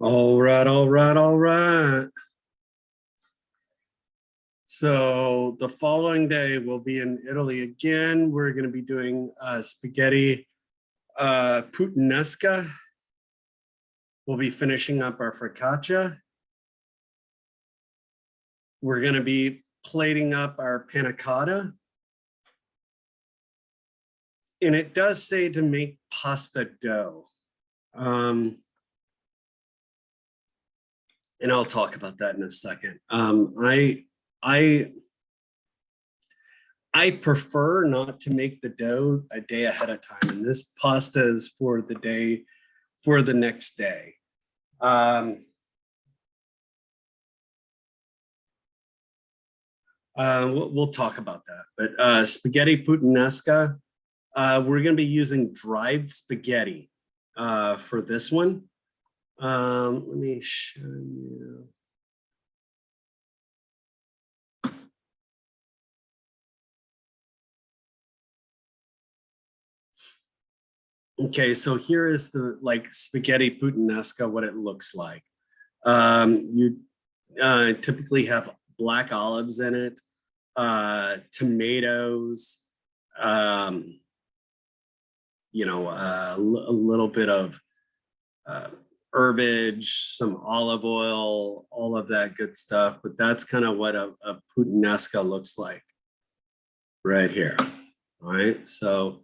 All right, all right, all right. So the following day we'll be in Italy again. We're going to be doing spaghetti puttanesca. We'll be finishing up our focaccia. We're going to be plating up our panna cotta. And it does say to make pasta dough. And I'll talk about that in a second. I prefer not to make the dough a day ahead of time, and this pasta is for the day, for the next day. We'll talk about that, but spaghetti puttanesca, we're going to be using dried spaghetti for this one. Let me show you. Okay, so here is the spaghetti puttanesca, what it looks like. You typically have black olives in it, tomatoes, a little bit of herbage, some olive oil, all of that good stuff. But that's kind of what a puttanesca looks like right here. All right, so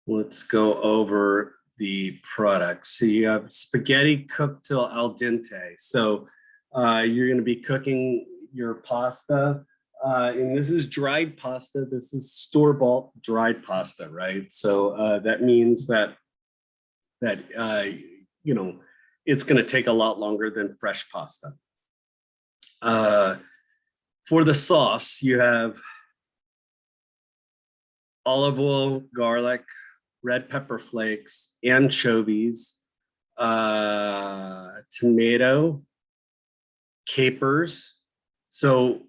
let's go over the products. So you have spaghetti cooked till al dente. So you're going to be cooking your pasta. And this is dried pasta. This is store-bought dried pasta, right? So that means that it's going to take a lot longer than fresh pasta. For the sauce, you have olive oil, garlic, red pepper flakes, anchovies, tomato, capers. So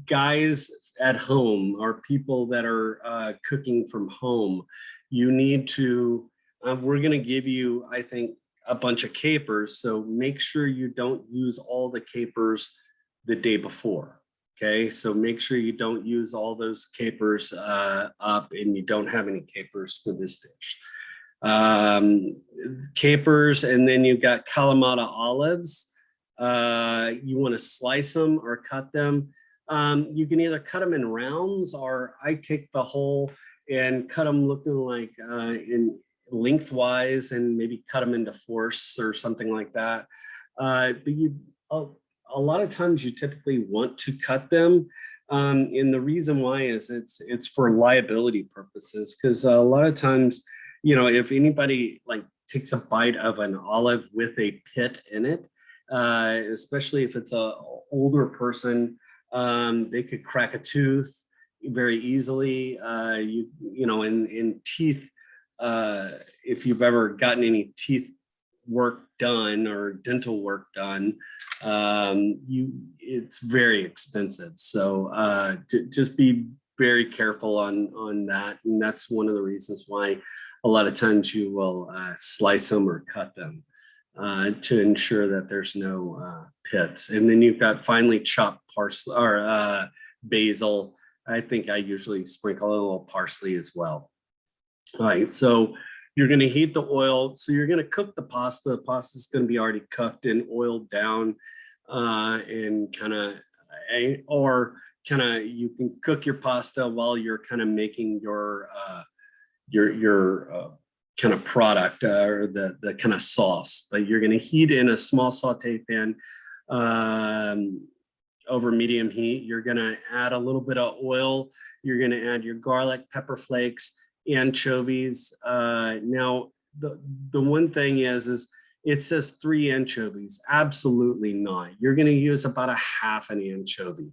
guys at home or people that are cooking from home, you need to, we're going to give you, I think, a bunch of capers. So make sure you don't use all the capers the day before. Okay, so make sure you don't use all those capers up and you don't have any capers for this dish. Capers, and then you've got Kalamata olives. You want to slice them or cut them. You can either cut them in rounds, or I take the whole and cut them looking like in lengthwise, and maybe cut them into fourths or something like that. But a lot of times you typically want to cut them. And the reason why is it's for liability purposes, because a lot of times, if anybody takes a bite of an olive with a pit in it, especially if it's a older person, they could crack a tooth very easily. In teeth, if you've ever gotten any teeth work done or dental work done, it's very expensive. So just be very careful on that. And that's one of the reasons why a lot of times you will slice them or cut them to ensure that there's no pits. And then you've got finely chopped parsley or basil. I think I usually sprinkle a little parsley as well. All right, so you're going to heat the oil. So you're going to cook the pasta. The pasta is going to be already cooked and oiled down, and you can cook your pasta while you're kind of making your kind of product or the kind of sauce. But you're going to heat in a small saute pan over medium heat. You're going to add a little bit of oil. You're going to add your garlic, pepper flakes, anchovies. Now, the one thing is it says 3 anchovies. Absolutely not. You're going to use about a half an anchovy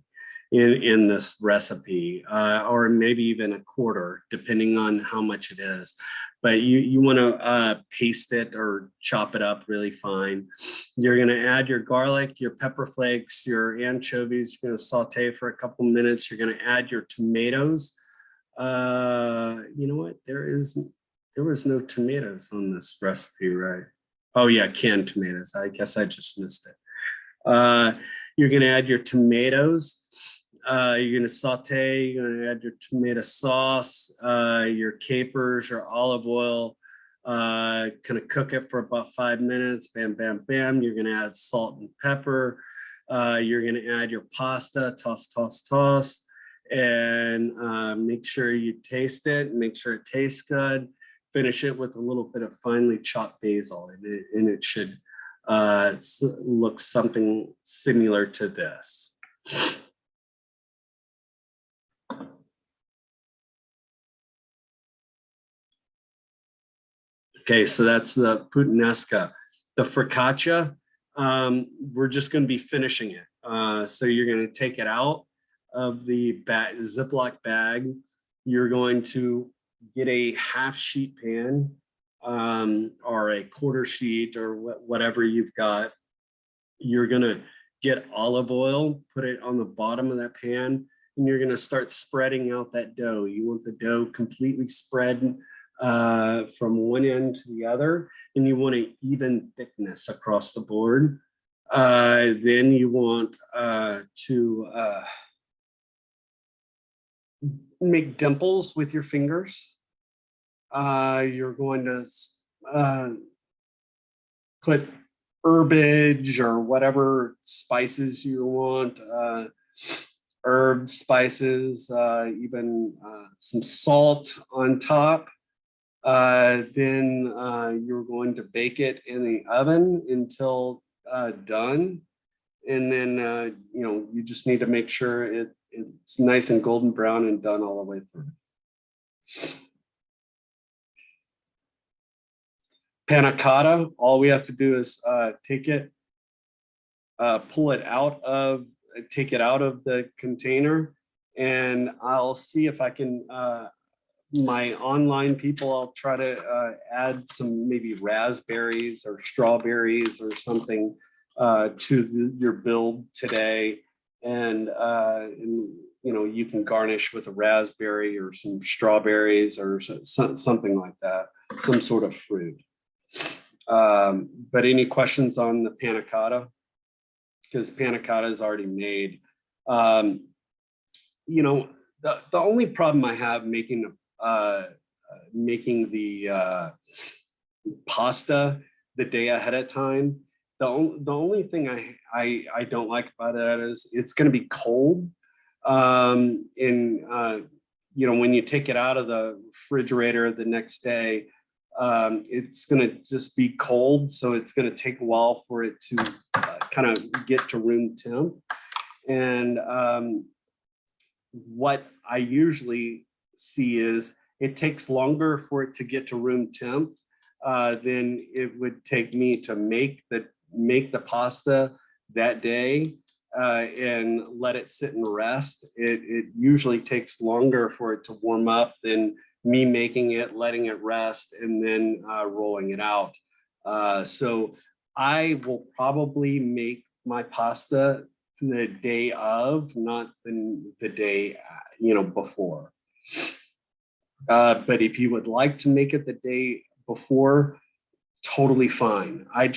in this recipe, or maybe even a quarter, depending on how much it is. But you want to paste it or chop it up really fine. You're going to add your garlic, your pepper flakes, your anchovies. You're going to saute for a couple minutes. You're going to add your tomatoes. You know what? There was no tomatoes on this recipe, right? Oh yeah, canned tomatoes. I guess I just missed it. You're gonna add your tomatoes. You're gonna saute. You're gonna add your tomato sauce, your capers, your olive oil. Kind of cook it for about 5 minutes. Bam, bam, bam. You're gonna add salt and pepper. You're gonna add your pasta. Toss, toss, toss, and make sure you taste it. Make sure it tastes good. Finish it with a little bit of finely chopped basil, and it should look something similar to this. Okay, so that's the puttanesca. The focaccia, we're just going to be finishing it. So you're going to take it out of the Ziploc bag. You're going to get a half sheet pan or a quarter sheet or whatever you've got. You're going to get olive oil, put it on the bottom of that pan, and you're going to start spreading out that dough. You want the dough completely spread from one end to the other, and you want an even thickness across the board. Then you want to make dimples with your fingers. You're going to put herbage or whatever spices you want, herbs, spices, even some salt on top. Then you're going to bake it in the oven until done. And then, you just need to make sure it's nice and golden brown and done all the way through. Panna cotta, all we have to do is take it, pull it out of, take it out of the container, and I'll see if I can, my online people, I'll try to add some maybe raspberries or strawberries or something to your build today. And you can garnish with a raspberry or some strawberries or something like that, some sort of fruit. But any questions on the panna cotta? Because panna cotta is already made. The only problem I have making the pasta the day ahead of time, the only thing I don't like about that is it's going to be cold. When you take it out of the refrigerator the next day, it's going to just be cold. So it's going to take a while for it to kind of get to room temp. And what I usually see is it takes longer for it to get to room temp than it would take me to make the pasta that day and let it sit and rest. It usually takes longer for it to warm up than me making it, letting it rest, and then rolling it out. So I will probably make my pasta the day of, not the day before. But if you would like to make it the day before, totally fine. I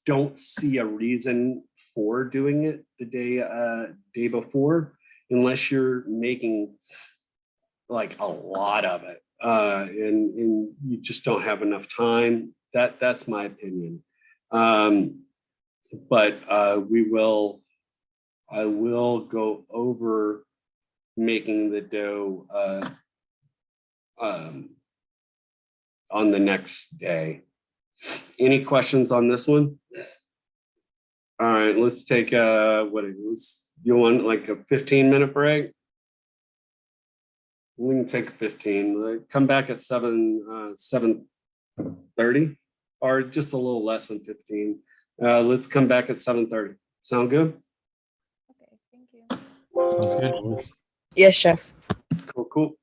don't see a reason for doing it the day before, unless you're making like a lot of it, and you just don't have enough time. That's my opinion. But I will go over making the dough on the next day. Any questions on this one? All right, let's take you want like a 15-minute break? We can take 15. Come back at 7:30, or just a little less than 15. Let's come back at 7:30. Sound good? Okay, thank you. Sounds good. Yes, chef. Cool.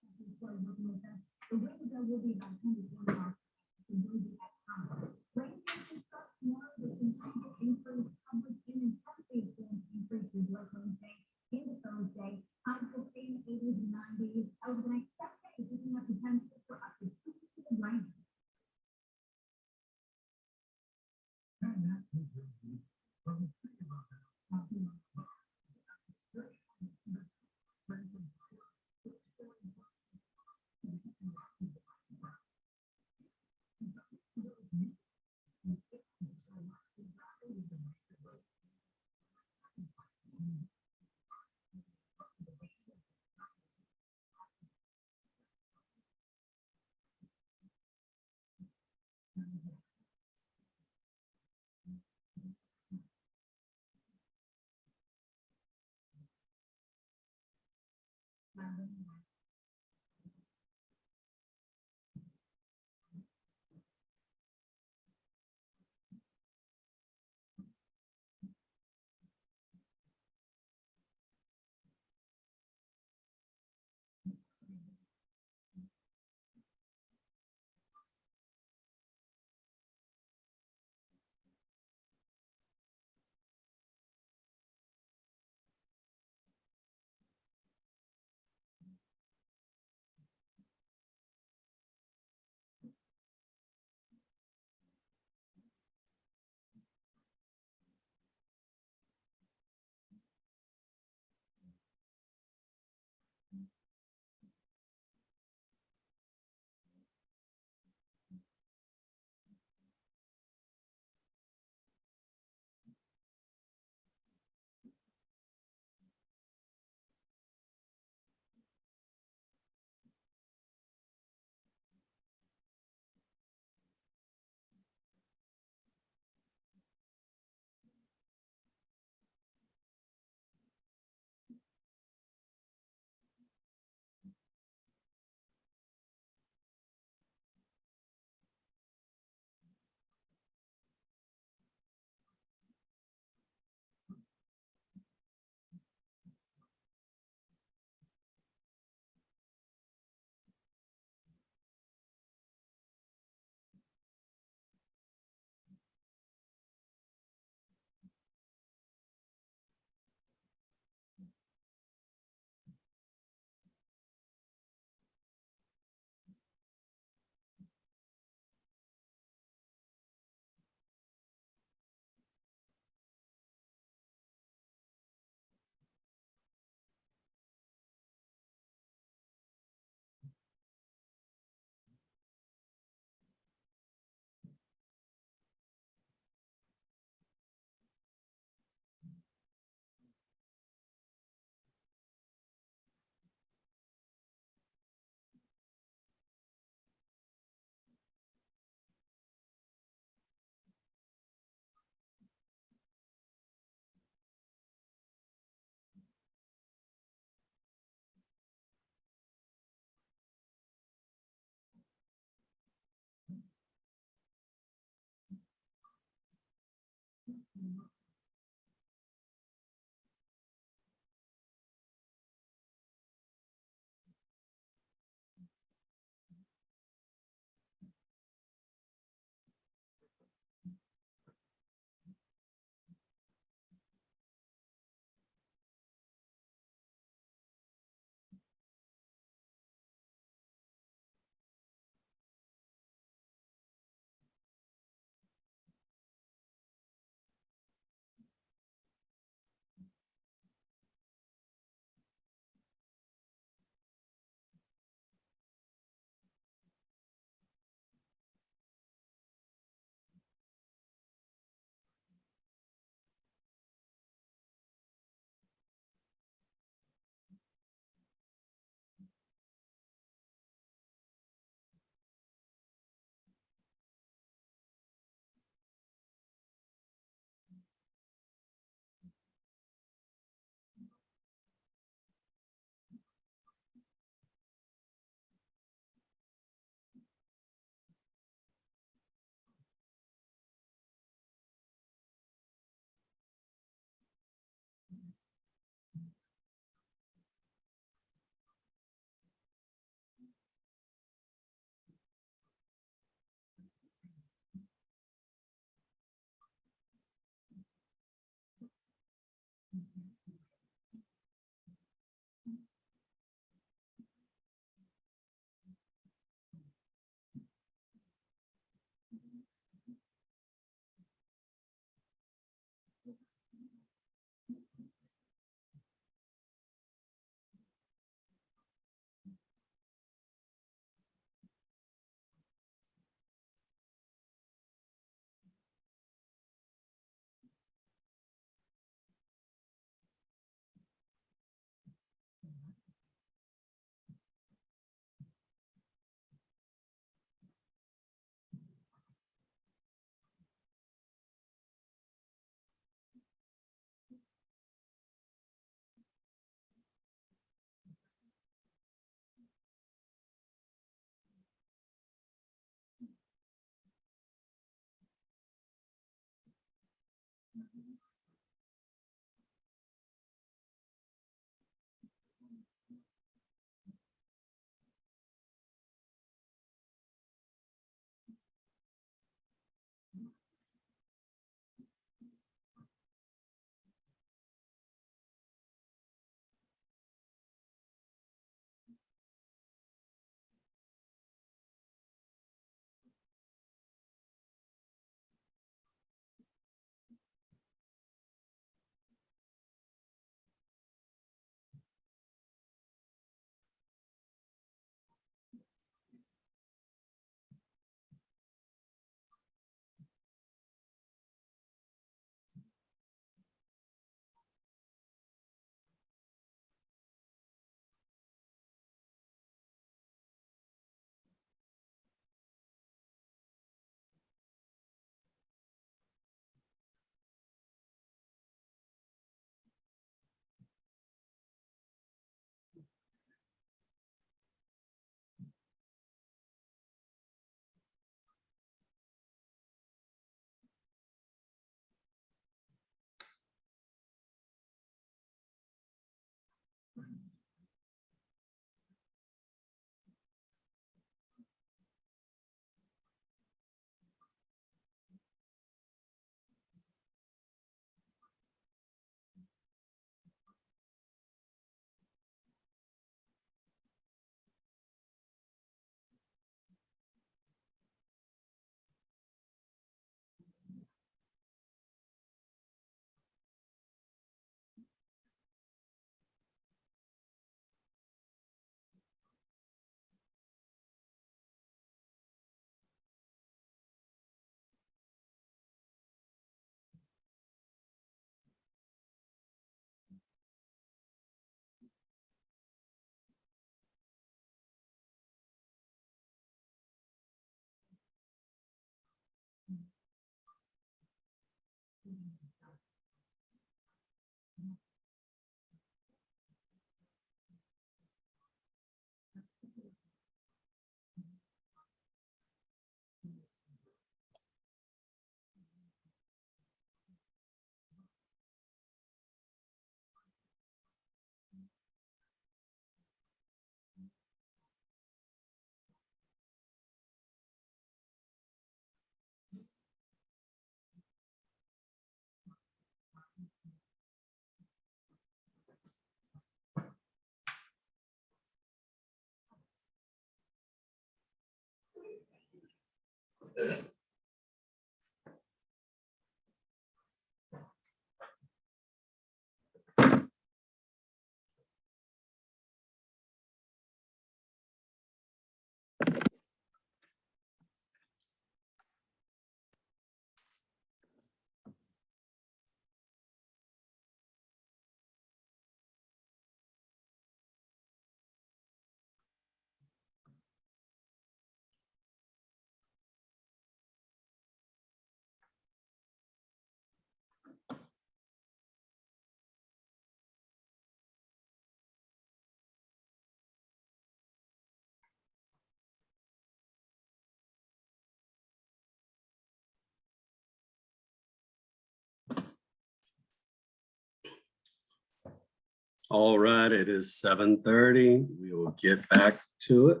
All right, it is 7:30. We will get back to it.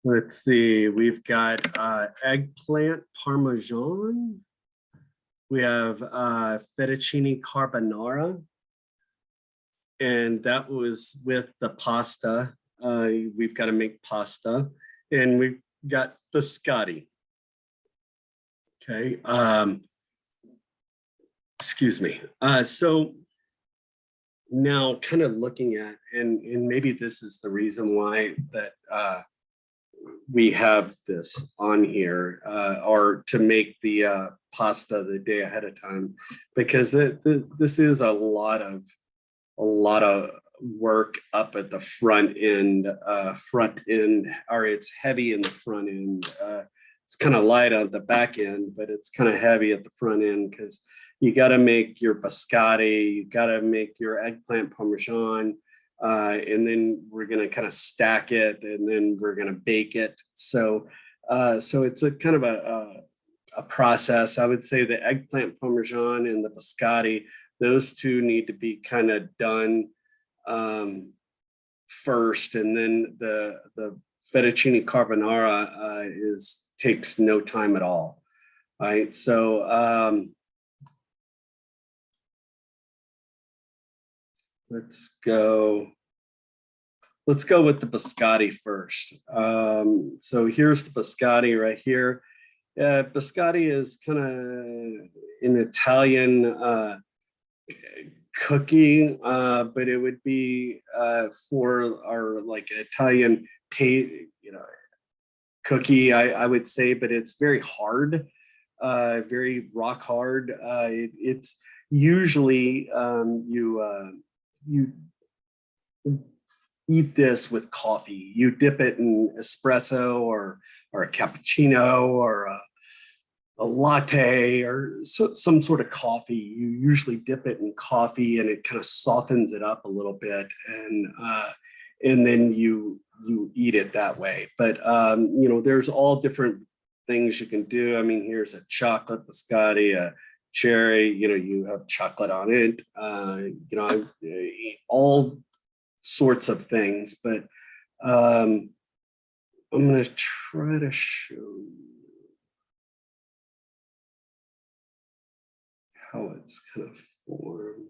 Let's see, we've got eggplant parmesan. We have fettuccine carbonara. And that was with the pasta. We've got to make pasta. And we've got biscotti. Okay. Excuse me. So now kind of looking at, and maybe this is the reason why that we have this on here, or to make the pasta the day ahead of time, because this is a lot of work up at the front end, or it's heavy in the front end. It's kind of light on the back end, but it's kind of heavy at the front end because you got to make your biscotti, you got to make your eggplant parmesan, and then we're going to kind of stack it, and then we're going to bake it. So it's a kind of a process. I would say the eggplant parmesan and the biscotti, those two need to be kind of done first, and then the fettuccine carbonara takes no time at all. Right, so let's go with the biscotti first. So here's the biscotti right here. Biscotti is kind of an Italian cookie, but it would be for our like Italian cookie, I would say, but it's very hard, very rock hard. It's usually you eat this with coffee. You dip it in espresso or a cappuccino or a latte or some sort of coffee. You usually dip it in coffee, and it kind of softens it up a little bit, and then you eat it that way. But there's all different things you can do. I mean, here's a chocolate biscotti, a cherry. You have chocolate on it. All sorts of things. But I'm going to try to show you how it's kind of formed.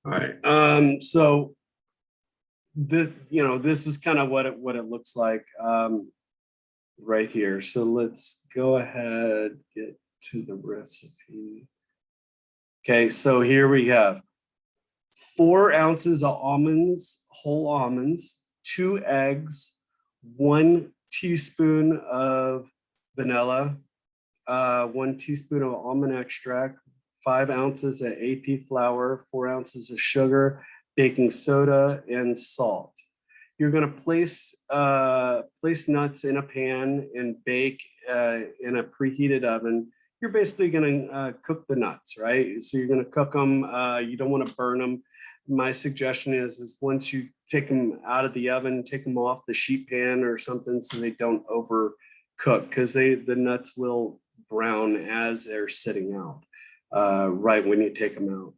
All right. So this is kind of what it looks like right here. So let's go ahead, get to the recipe. Okay, so here we have 4 ounces of almonds, whole almonds, 2 eggs, 1 teaspoon of vanilla, 1 teaspoon of almond extract, 5 ounces of AP flour, 4 ounces of sugar, baking soda, and salt. You're going to place nuts in a pan and bake in a preheated oven. You're basically going to cook the nuts, right? So you're going to cook them. You don't want to burn them. My suggestion is once you take them out of the oven, take them off the sheet pan or something so they don't overcook, because the nuts will brown as they're sitting out. Right when you take them out,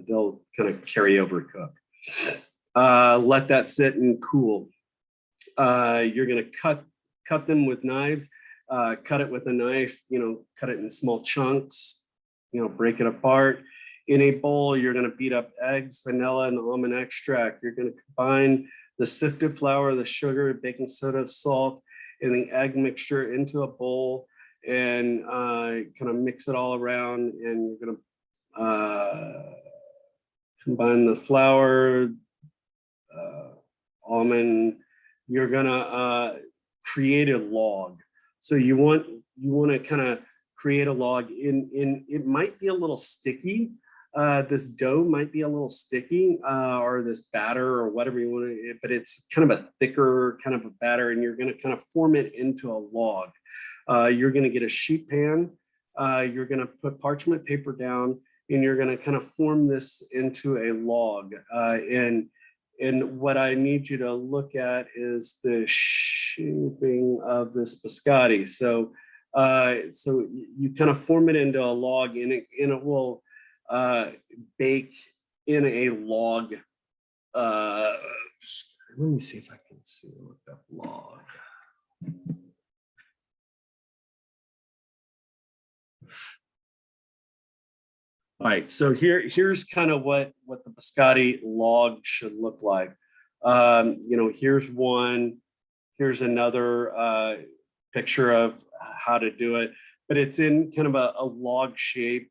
they'll kind of carry over cook. Let that sit and cool. You're going to cut them with knives. Cut it with a knife, cut it in small chunks, break it apart. In a bowl, you're going to beat up eggs, vanilla, and almond extract. You're going to combine the sifted flour, the sugar, baking soda, salt, and the egg mixture into a bowl, and kind of mix it all around. And you're going to combine the flour, almond. You're going to create a log. So you want to kind of create a log. In it might be a little sticky, this dough might be a little sticky, or this batter or whatever you want to, but it's kind of a thicker kind of a batter, and you're going to kind of form it into a log. You're going to get a sheet pan. You're going to put parchment paper down, and you're going to kind of form this into a log. And what I need you to look at is the shaping of this biscotti. So you kind of form it into a log, and it will bake in a log. Let me see if I can look up log. All right, so here's kind of what the biscotti log should look like. Here's one, here's another picture of how to do it, but it's in kind of a log shape,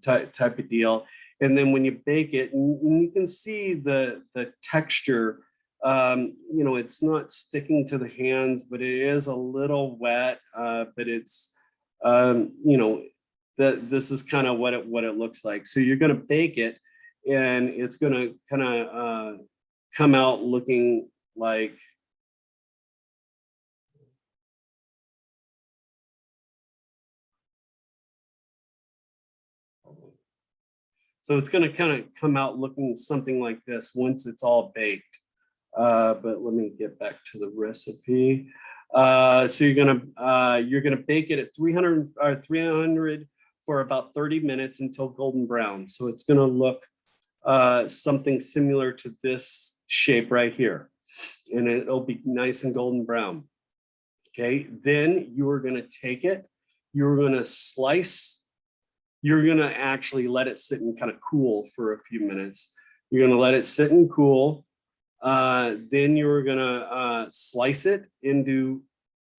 type of deal. And then when you bake it, and you can see the texture, it's not sticking to the hands, but it is a little wet, but it's, this is kind of what it looks like. So you're going to bake it, and it's going to kind of come out looking like so it's going to kind of come out looking something like this once it's all baked. But let me get back to the recipe. So you're gonna bake it at 300 for about 30 minutes until golden brown. So it's gonna look something similar to this shape right here, and it'll be nice and golden brown. Okay, then you are gonna take it, you're gonna slice. You're gonna actually let it sit and kind of cool for a few minutes. You're gonna let it sit and cool. Then you're gonna slice it into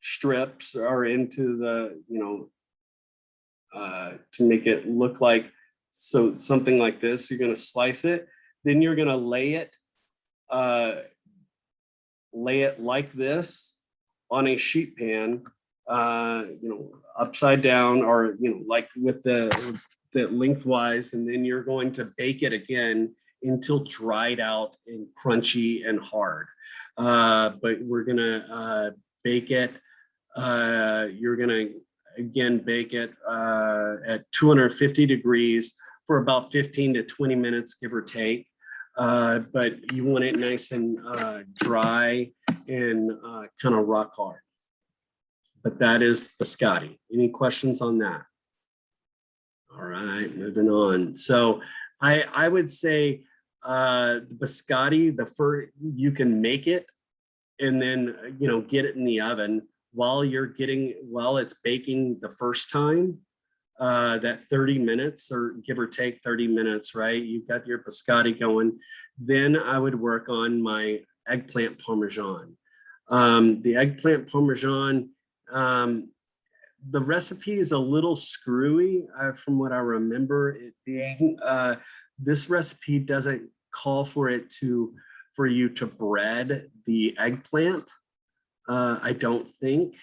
strips or into the, to make it look like something like this. You're gonna slice it. Then you're gonna lay it like this on a sheet pan, upside down, or like with the lengthwise, and then you're going to bake it again until dried out and crunchy and hard. But we're gonna bake it. You're gonna again bake it at 250 degrees for about 15 to 20 minutes, give or take. But you want it nice and dry and kind of rock hard. But that is biscotti. Any questions on that? All right, moving on. So I would say the biscotti, you can make it and then get it in the oven while it's baking the first time. That 30 minutes, or give or take 30 minutes, right? You've got your biscotti going. Then I would work on my eggplant parmesan. The eggplant parmesan, the recipe is a little screwy from what I remember it being. This recipe doesn't call for you to bread the eggplant. I don't think.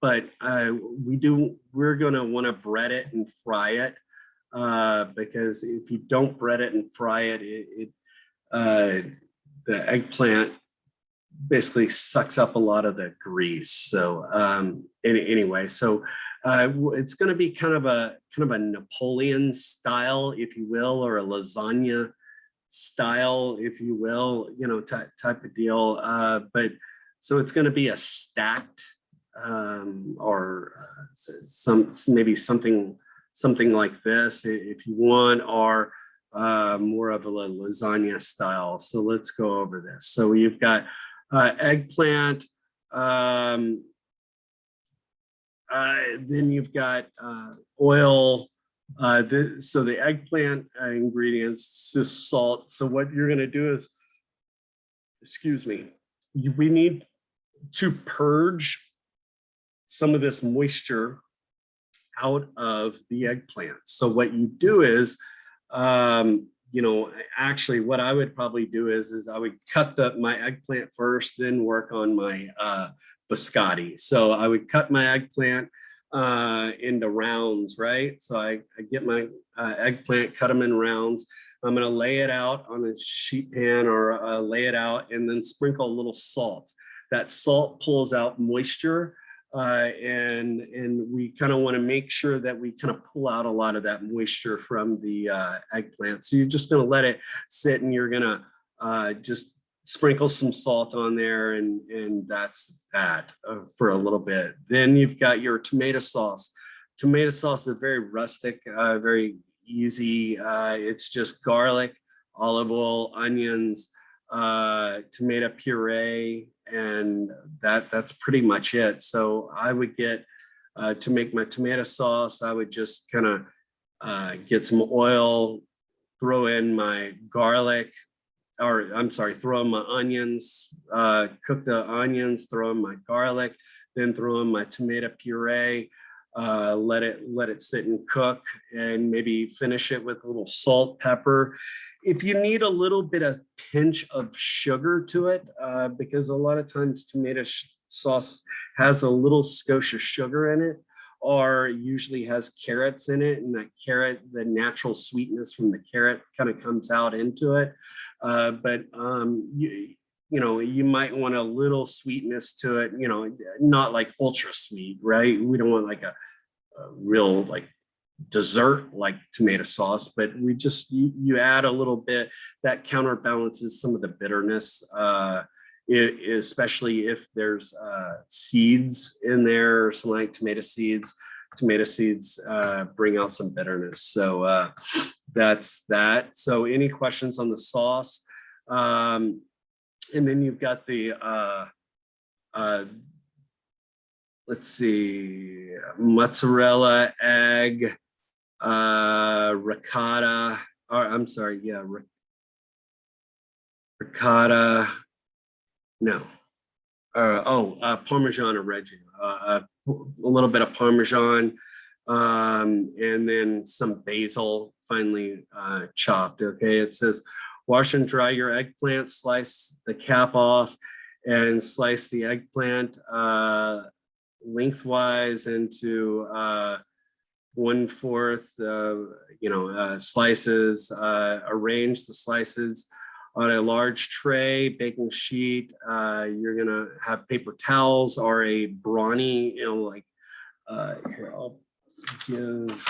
But we're gonna want to bread it and fry it, because if you don't bread it and fry it, the eggplant basically sucks up a lot of the grease. So anyway, so it's going to be kind of a Napoleon style, if you will, or a lasagna style, if you will, type of deal. But so it's going to be a stacked, or maybe something like this, if you want, or more of a lasagna style. So let's go over this. So you've got eggplant, then you've got oil. So the eggplant ingredients, just salt. So what you're going to do is, we need to purge some of this moisture out of the eggplant. So what you do is, actually what I would probably do is I would cut my eggplant first, then work on my biscotti. So I would cut my eggplant, into rounds, right? So I get my eggplant, cut them in rounds. I'm going to lay it out on a sheet pan or lay it out and then sprinkle a little salt. That salt pulls out moisture, and we kind of want to make sure that we kind of pull out a lot of that moisture from the eggplant. So you're just going to let it sit, and you're going to just sprinkle some salt on there, and that's that for a little bit. Then you've got your tomato sauce. Tomato sauce is very rustic, very easy. It's just garlic, olive oil, onions, tomato puree, and that's pretty much it. So I would get to make my tomato sauce, I would just kind of get some oil, throw in my garlic, or I'm sorry, throw in my onions, cook the onions, throw in my garlic, then throw in my tomato puree, let it sit and cook, and maybe finish it with a little salt, pepper. If you need a little bit of pinch of sugar to it, because a lot of times tomato sauce has a little skosh of sugar in it, or usually has carrots in it, and that carrot, the natural sweetness from the carrot kind of comes out into it. But you might want a little sweetness to it, not like ultra sweet, right? We don't want like a real like dessert like tomato sauce, but we just you add a little bit that counterbalances some of the bitterness, especially if there's seeds in there or something like tomato seeds. Tomato seeds bring out some bitterness. So that's that. So any questions on the sauce? And then you've got the let's see, mozzarella, egg, ricotta, or I'm sorry, yeah, ricotta, no, Parmesan or Reggiano, a little bit of Parmesan, and then some basil finely chopped. Okay, it says wash and dry your eggplant, slice the cap off, and slice the eggplant lengthwise into 1/4 slices. Arrange the slices on a large tray, baking sheet. You're gonna have paper towels or a brawny, here, I'll give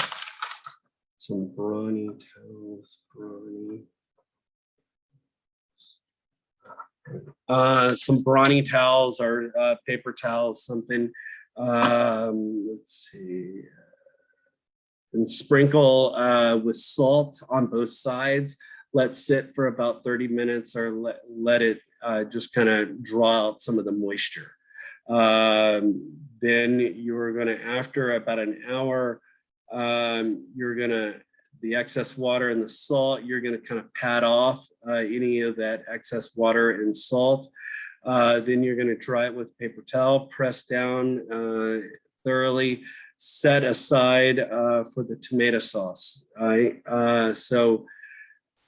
some brawny towels, some brawny towels or paper towels, something. Let's see. And sprinkle with salt on both sides. Let sit for about 30 minutes, or let it just kind of draw out some of the moisture. Then you're going to, after about an hour, the excess water and the salt, you're going to kind of pat off any of that excess water and salt. Then you're going to dry it with paper towel, press down thoroughly, set aside for the tomato sauce. So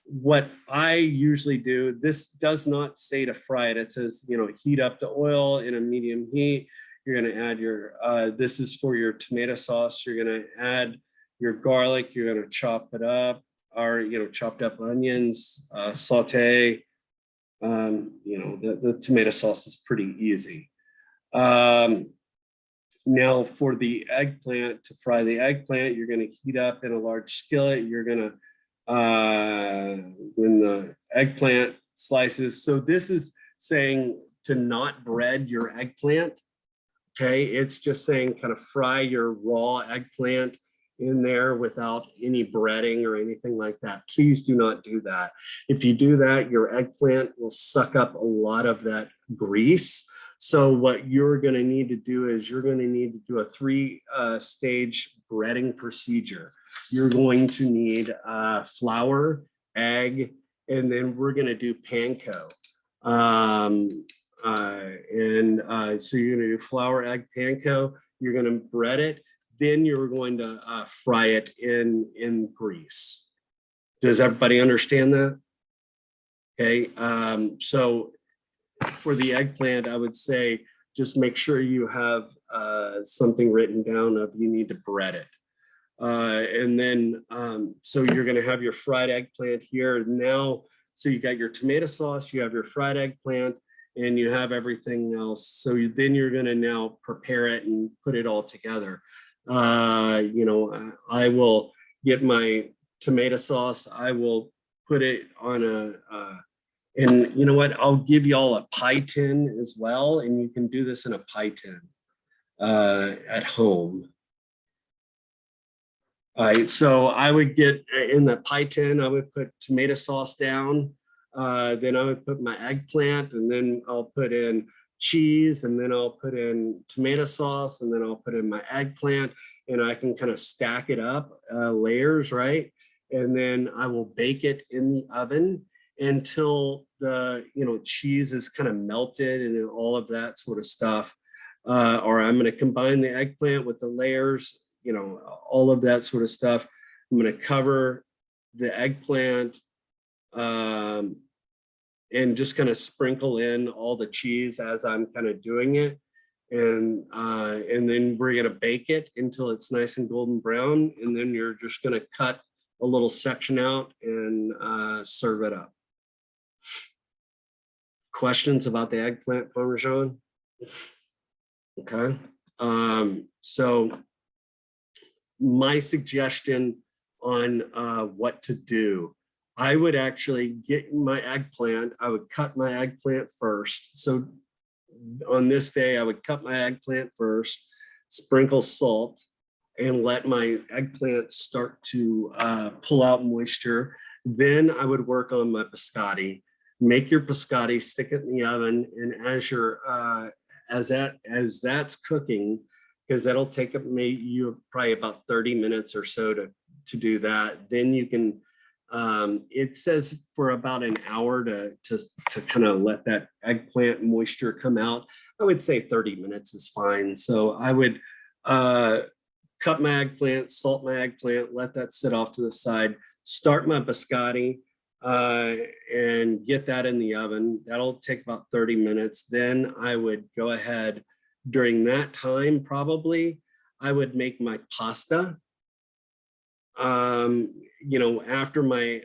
what I usually do, this does not say to fry it. It says, heat up the oil in a medium heat. You're going to add your, this is for your tomato sauce. You're going to add your garlic. You're going to chop it up, or, chopped up onions, saute. The tomato sauce is pretty easy. Now for the eggplant, to fry the eggplant, you're going to heat up in a large skillet. You're going to, when the eggplant slices, so this is saying to not bread your eggplant. Okay, it's just saying kind of fry your raw eggplant in there without any breading or anything like that. Please do not do that. If you do that, your eggplant will suck up a lot of that grease. So what you're going to need to do is you're going to need to do a 3-stage breading procedure. You're going to need flour, egg, and then we're going to do panko. So you're going to do flour, egg, panko. You're going to bread it. Then you're going to fry it in grease. Does everybody understand that? Okay, so for the eggplant, I would say just make sure you have something written down of you need to bread it. And then, so you're gonna have your fried eggplant here now. So you got your tomato sauce, you have your fried eggplant, and you have everything else. So then you're gonna now prepare it and put it all together. I will get my tomato sauce. I will put it on and you know what? I'll give y'all a pie tin as well, and you can do this in a pie tin at home. All right, so I would get in the pie tin, I would put tomato sauce down. Then I would put my eggplant, and then I'll put in cheese, and then I'll put in tomato sauce, and then I'll put in my eggplant, and I can kind of stack it up layers, right? And then I will bake it in the oven until the cheese is kind of melted and all of that sort of stuff. Or I'm going to combine the eggplant with the layers, all of that sort of stuff. I'm going to cover the eggplant and just kind of sprinkle in all the cheese as I'm kind of doing it. And then we're going to bake it until it's nice and golden brown. And then you're just going to cut a little section out and serve it up. Questions about the eggplant Parmesan? Okay. So my suggestion on what to do, I would actually get my eggplant. I would cut my eggplant first. So on this day, I would cut my eggplant first, sprinkle salt, and let my eggplant start to pull out moisture. Then I would work on my biscotti. Make your biscotti, stick it in the oven, and as that's cooking, because that'll take up you probably about 30 minutes or so to do that. Then you can. It says for about an hour to kind of let that eggplant moisture come out. I would say 30 minutes is fine. So I would cut my eggplant, salt my eggplant, let that sit off to the side, start my biscotti, and get that in the oven. That'll take about 30 minutes. Then I would go ahead during that time, probably I would make my pasta. After my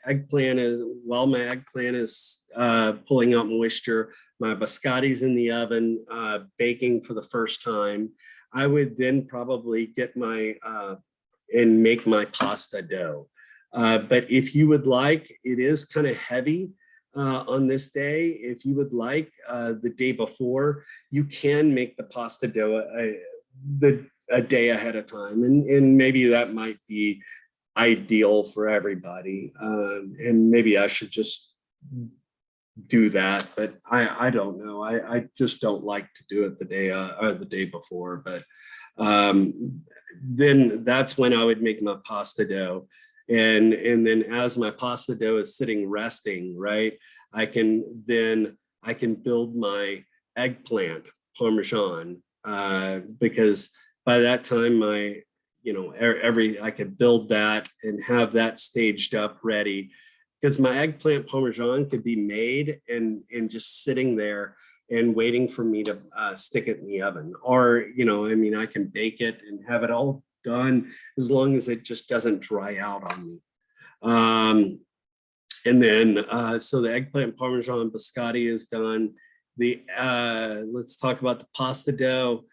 eggplant is pulling out moisture, my biscotti's in the oven, baking for the first time. I would then probably get and make my pasta dough. But if you would like, it is kind of heavy on this day. If you would like, the day before, you can make the pasta dough a day ahead of time. And maybe that might be ideal for everybody. And maybe I should just do that, but I don't know. I just don't like to do it the day before. But then that's when I would make my pasta dough. And then as my pasta dough is sitting resting, right, I can build my eggplant Parmesan, because by that time I could build that and have that staged up ready, because my eggplant Parmesan could be made and just sitting there and waiting for me to stick it in the oven. Or, I can bake it and have it all done as long as it just doesn't dry out on me. And then, so the eggplant Parmesan biscotti is done. Let's talk about the pasta dough.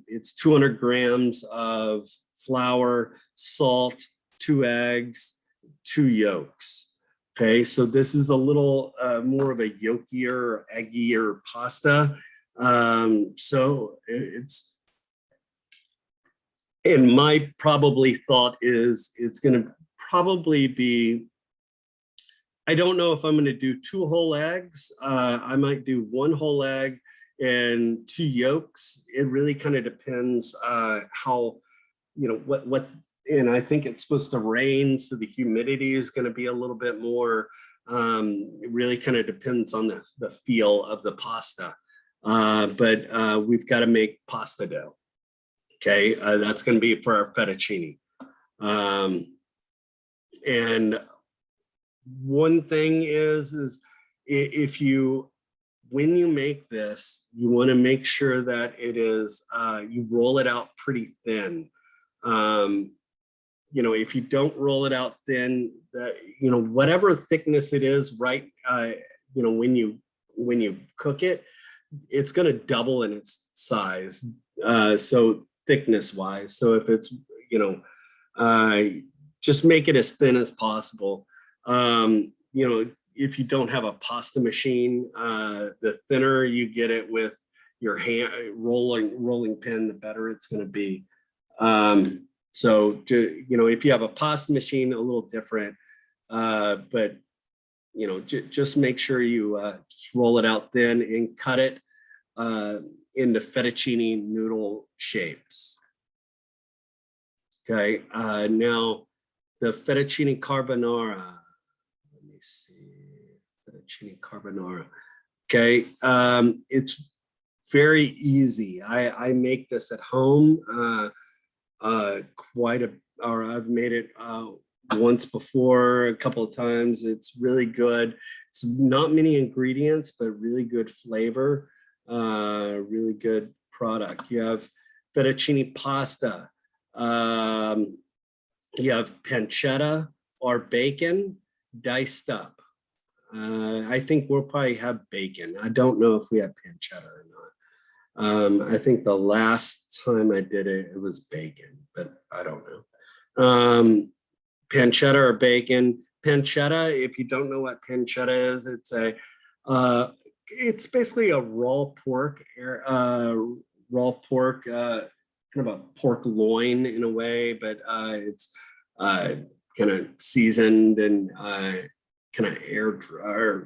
It's 200 grams of flour, salt, 2 eggs, 2 yolks. Okay, so this is a little more of a yolkier, eggier pasta. So it's, and my probably thought is it's going to probably be, I don't know if I'm going to do 2 whole eggs. I might do 1 whole egg and 2 yolks. It really kind of depends how, what, and I think it's supposed to rain, so the humidity is going to be a little bit more. It really kind of depends on the feel of the pasta. But we've got to make pasta dough. Okay, that's going to be for our fettuccine. And one thing is if you when you make this, you want to make sure that it is, you roll it out pretty thin. You know, if you don't roll it out thin, you know, whatever thickness it is, right, you know, when you cook it, it's going to double in its size. So thickness wise. So if it's, you know, just make it as thin as possible. You know, if you don't have a pasta machine, the thinner you get it with your hand rolling pin, the better it's going to be. So, you know, if you have a pasta machine, a little different, but you know, just make sure you just roll it out thin and cut it into fettuccine noodle shapes. Okay, now the fettuccine carbonara. Let me see, fettuccine carbonara. Okay, it's very easy. I make this at home I've made it once before, a couple of times. It's really good. It's not many ingredients, but really good flavor, really good product. You have fettuccine pasta. You have pancetta or bacon diced up. I think we'll probably have bacon. I don't know if we have pancetta or not. I think the last time I did it, it was bacon, but I don't know. Pancetta or bacon. Pancetta, if you don't know what pancetta is, it's basically a raw pork, kind of a pork loin in a way, but it's kind of seasoned and kind of air dry,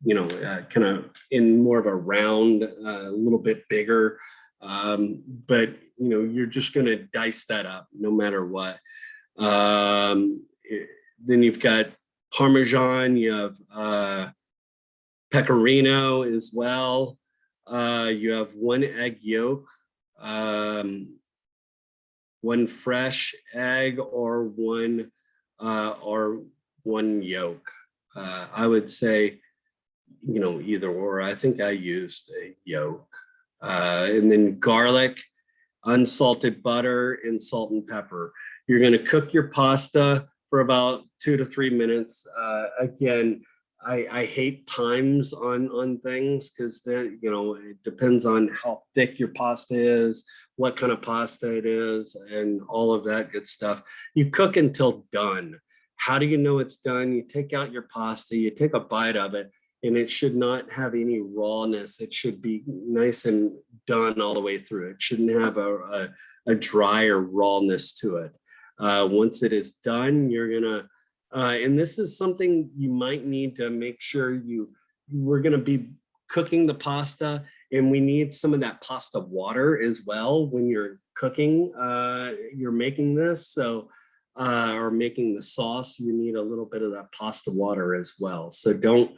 you know, kind of in more of a round, a little bit bigger. But, you know, you're just going to dice that up no matter what. Then you've got Parmesan, you have Pecorino as well. You have 1 egg yolk, 1 fresh egg, or one yolk. I would say, you know, either or. I think I used a yolk. And then garlic, unsalted butter, and salt and pepper. You're going to cook your pasta for about 2 to 3 minutes. Again, I hate times on things because then, you know, it depends on how thick your pasta is, what kind of pasta it is, and all of that good stuff. You cook until done. How do you know it's done? You take out your pasta, you take a bite of it, and it should not have any rawness. It should be nice and done all the way through. It shouldn't have a dry or rawness to it. Once it is done, you're gonna, and this is something you might need to make sure we're gonna be cooking the pasta, and we need some of that pasta water as well when you're cooking, you're making this. So, or making the sauce, you need a little bit of that pasta water as well. So don't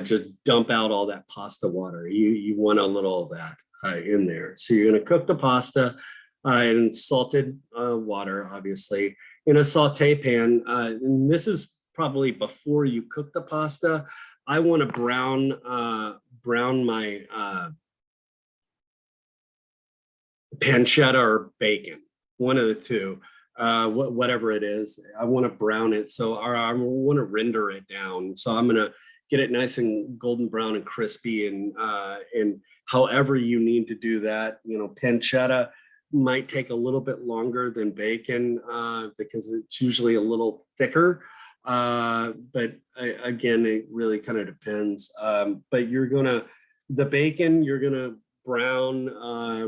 just dump out all that pasta water. You want a little of that in there. So you're gonna cook the pasta in salted water, obviously, in a saute pan. And this is probably before you cook the pasta. I want to brown my pancetta or bacon, one of the two, whatever it is. I want to brown it, so I want to render it down. So I'm gonna get it nice and golden brown and crispy, and however you need to do that. You know, pancetta might take a little bit longer than bacon because it's usually a little thicker. But again, it really kind of depends. But the bacon, you're gonna brown,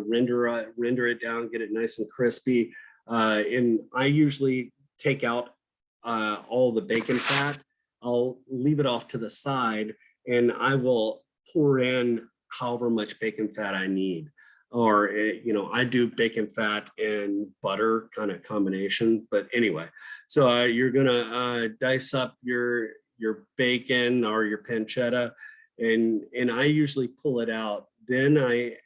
render it down, get it nice and crispy. And I usually take out all the bacon fat. I'll leave it off to the side, and I will pour in however much bacon fat I need. Or, you know, I do bacon fat and butter kind of combination. But anyway, so you're gonna dice up your bacon or your pancetta, and I usually pull it out. Then I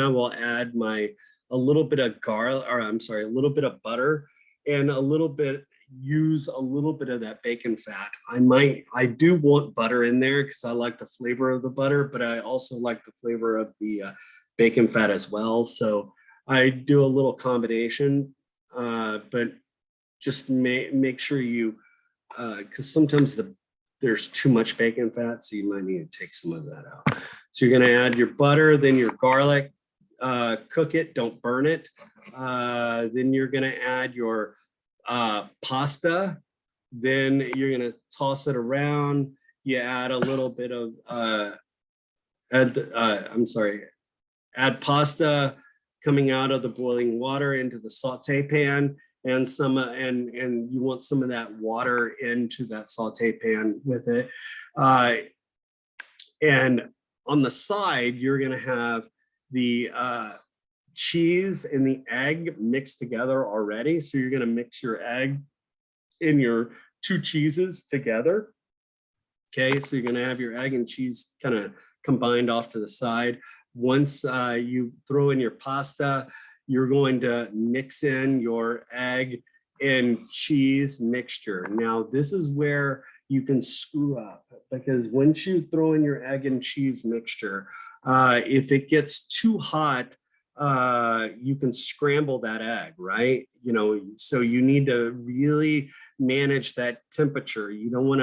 will add a little bit of garlic, or I'm sorry, a little bit of butter, and a little bit, use a little bit of that bacon fat. I do want butter in there because I like the flavor of the butter, but I also like the flavor of the bacon fat as well. So I do a little combination, but just make sure you, because sometimes there's too much bacon fat, so you might need to take some of that out. So you're gonna add your butter, then your garlic, cook it, don't burn it. Then you're gonna add your pasta. Then you're gonna toss it around. You add a little bit of, add pasta coming out of the boiling water into the saute pan, and and you want some of that water into that saute pan with it. And on the side, you're gonna have the cheese and the egg mixed together already. So you're gonna mix your egg and your two cheeses together. Okay, so you're gonna have your egg and cheese kind of combined off to the side. Once you throw in your pasta, you're going to mix in your egg and cheese mixture. Now, this is where you can screw up, because once you throw in your egg and cheese mixture, if it gets too hot, you can scramble that egg, right? So you need to really manage that temperature. You don't want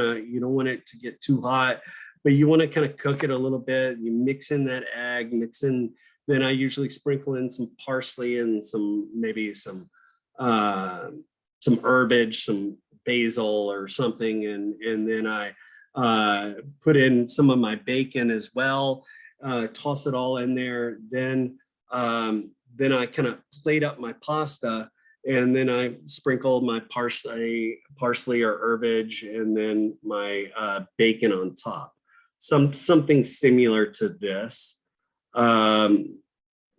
it to get too hot, but you want to kind of cook it a little bit. You mix in that egg, then I usually sprinkle in some parsley and maybe some herbage, some basil or something, and then I put in some of my bacon as well. Toss it all in there. Then I kind of plate up my pasta, and then I sprinkle my parsley or herbage, and then my bacon on top. Something similar to this, but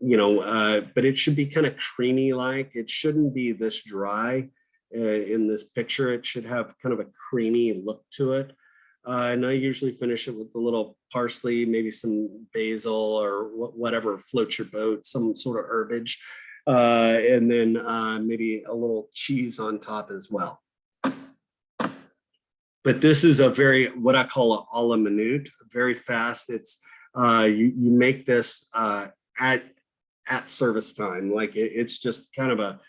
it should be kind of creamy like. It shouldn't be this dry in this picture. It should have kind of a creamy look to it. And I usually finish it with a little parsley, maybe some basil or whatever floats your boat, some sort of herbage, and then maybe a little cheese on top as well. But this is what I call a la minute, very fast. It's you make this at service time. Like it's just kind of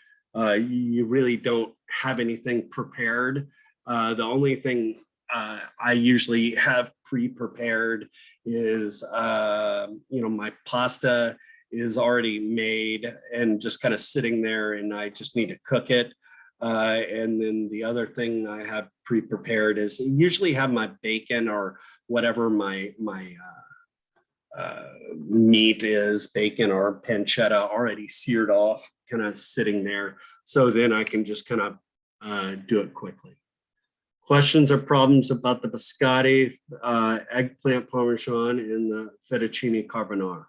you really don't have anything prepared. The only thing I usually have pre-prepared is my pasta is already made and just kind of sitting there, and I just need to cook it. And then the other thing I have pre-prepared is usually have my bacon or whatever my meat is, bacon or pancetta already seared off, kind of sitting there. So then I can just kind of do it quickly. Questions or problems about the biscotti, eggplant parmesan, and the fettuccine carbonara?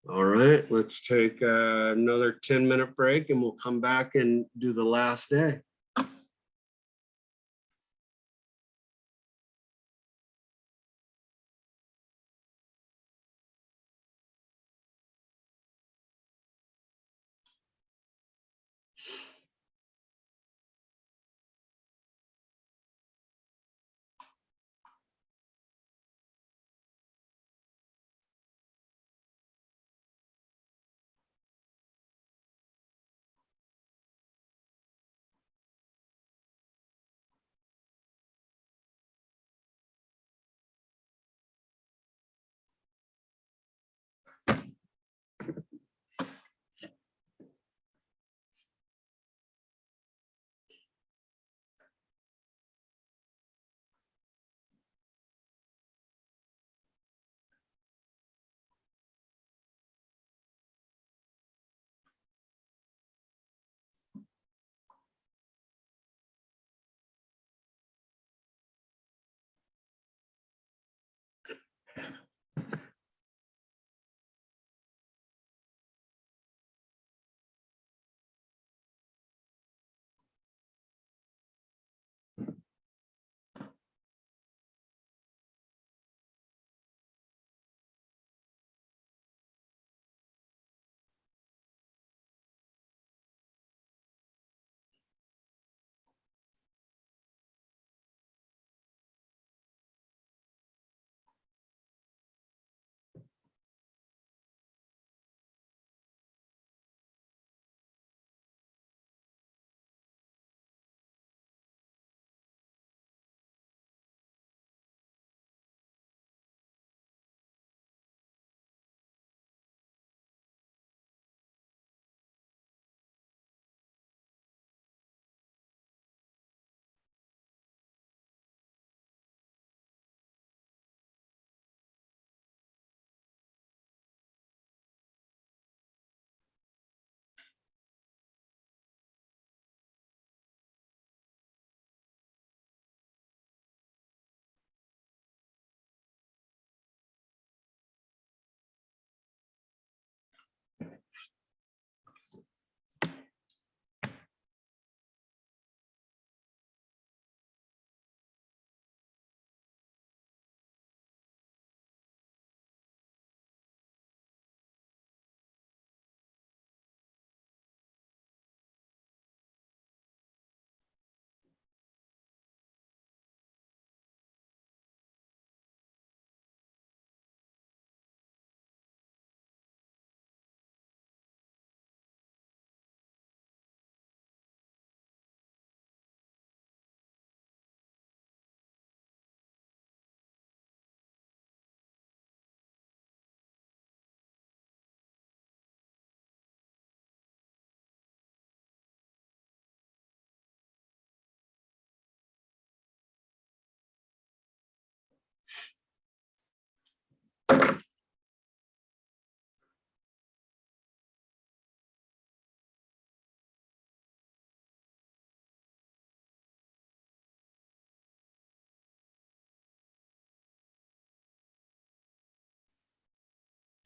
All right, let's take another 10-minute break, and we'll come back and do the last day.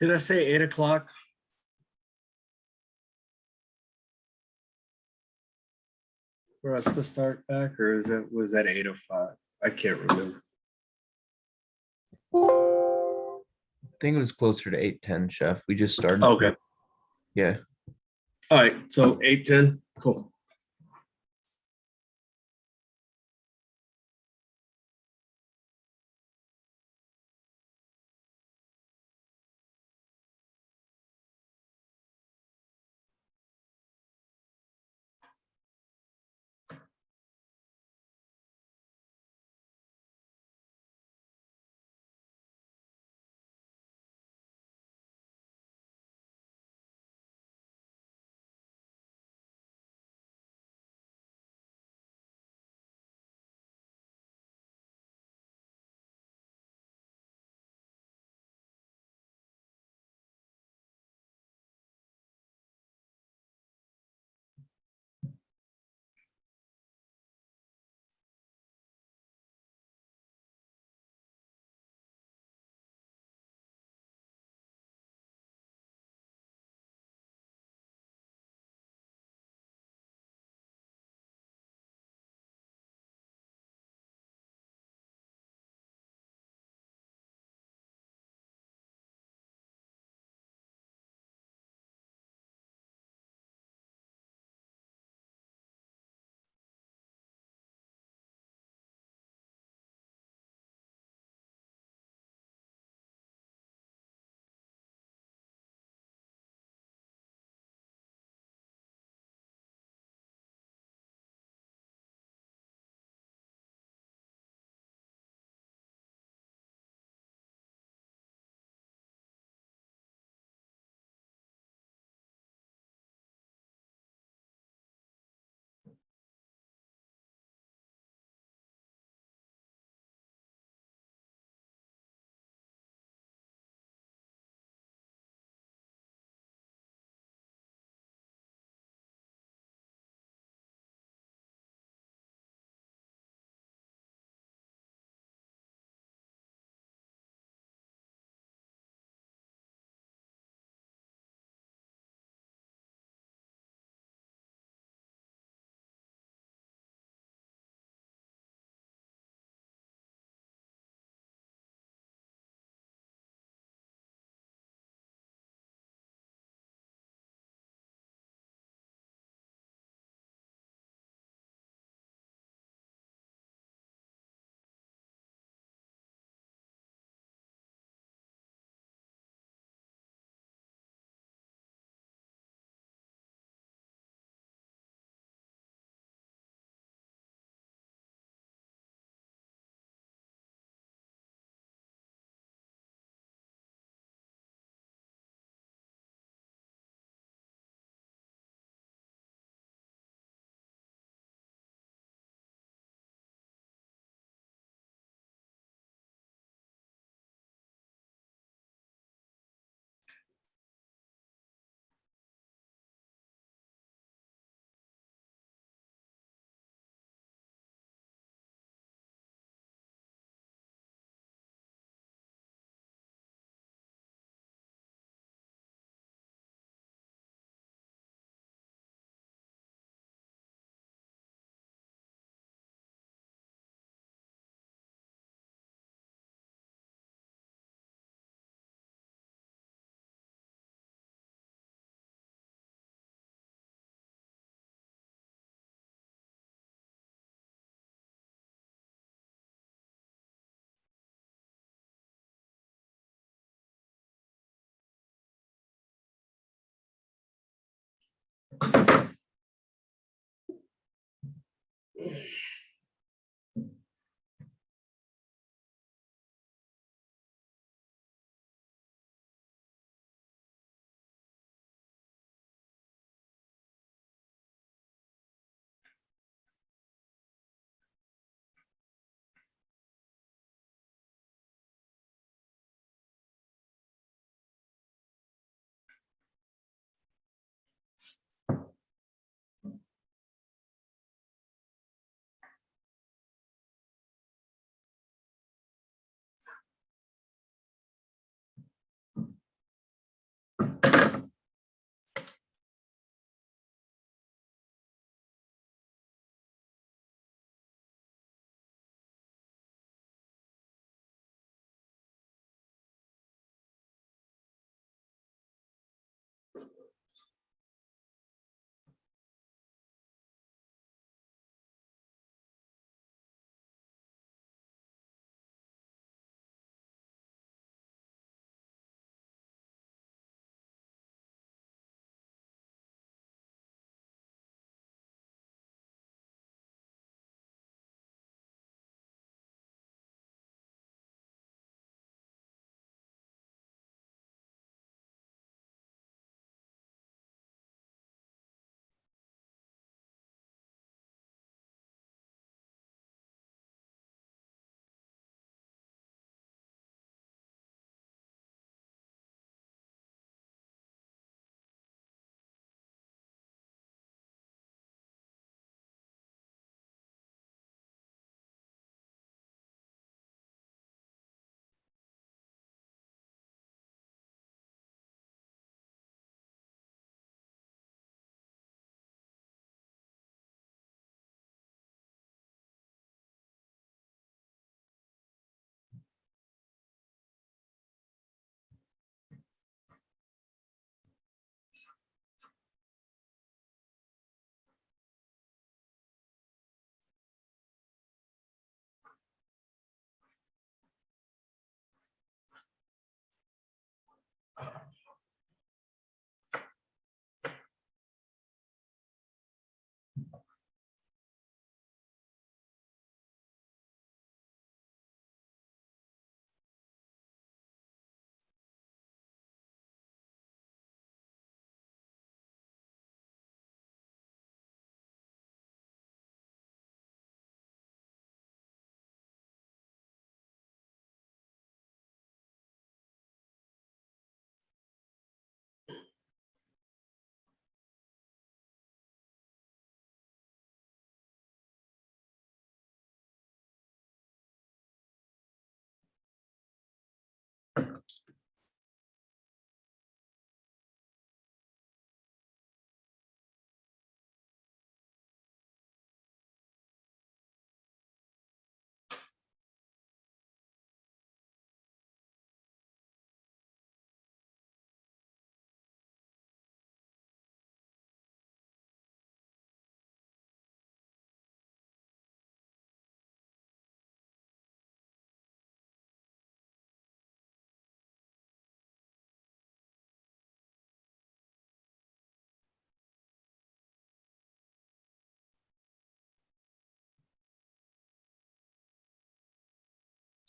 Did I say 8 o'clock? For us to start back, or was that 8:05? I can't remember. I think it was closer to 8:10, Chef. We just started. Okay, Yeah. all right, so 8:10, cool.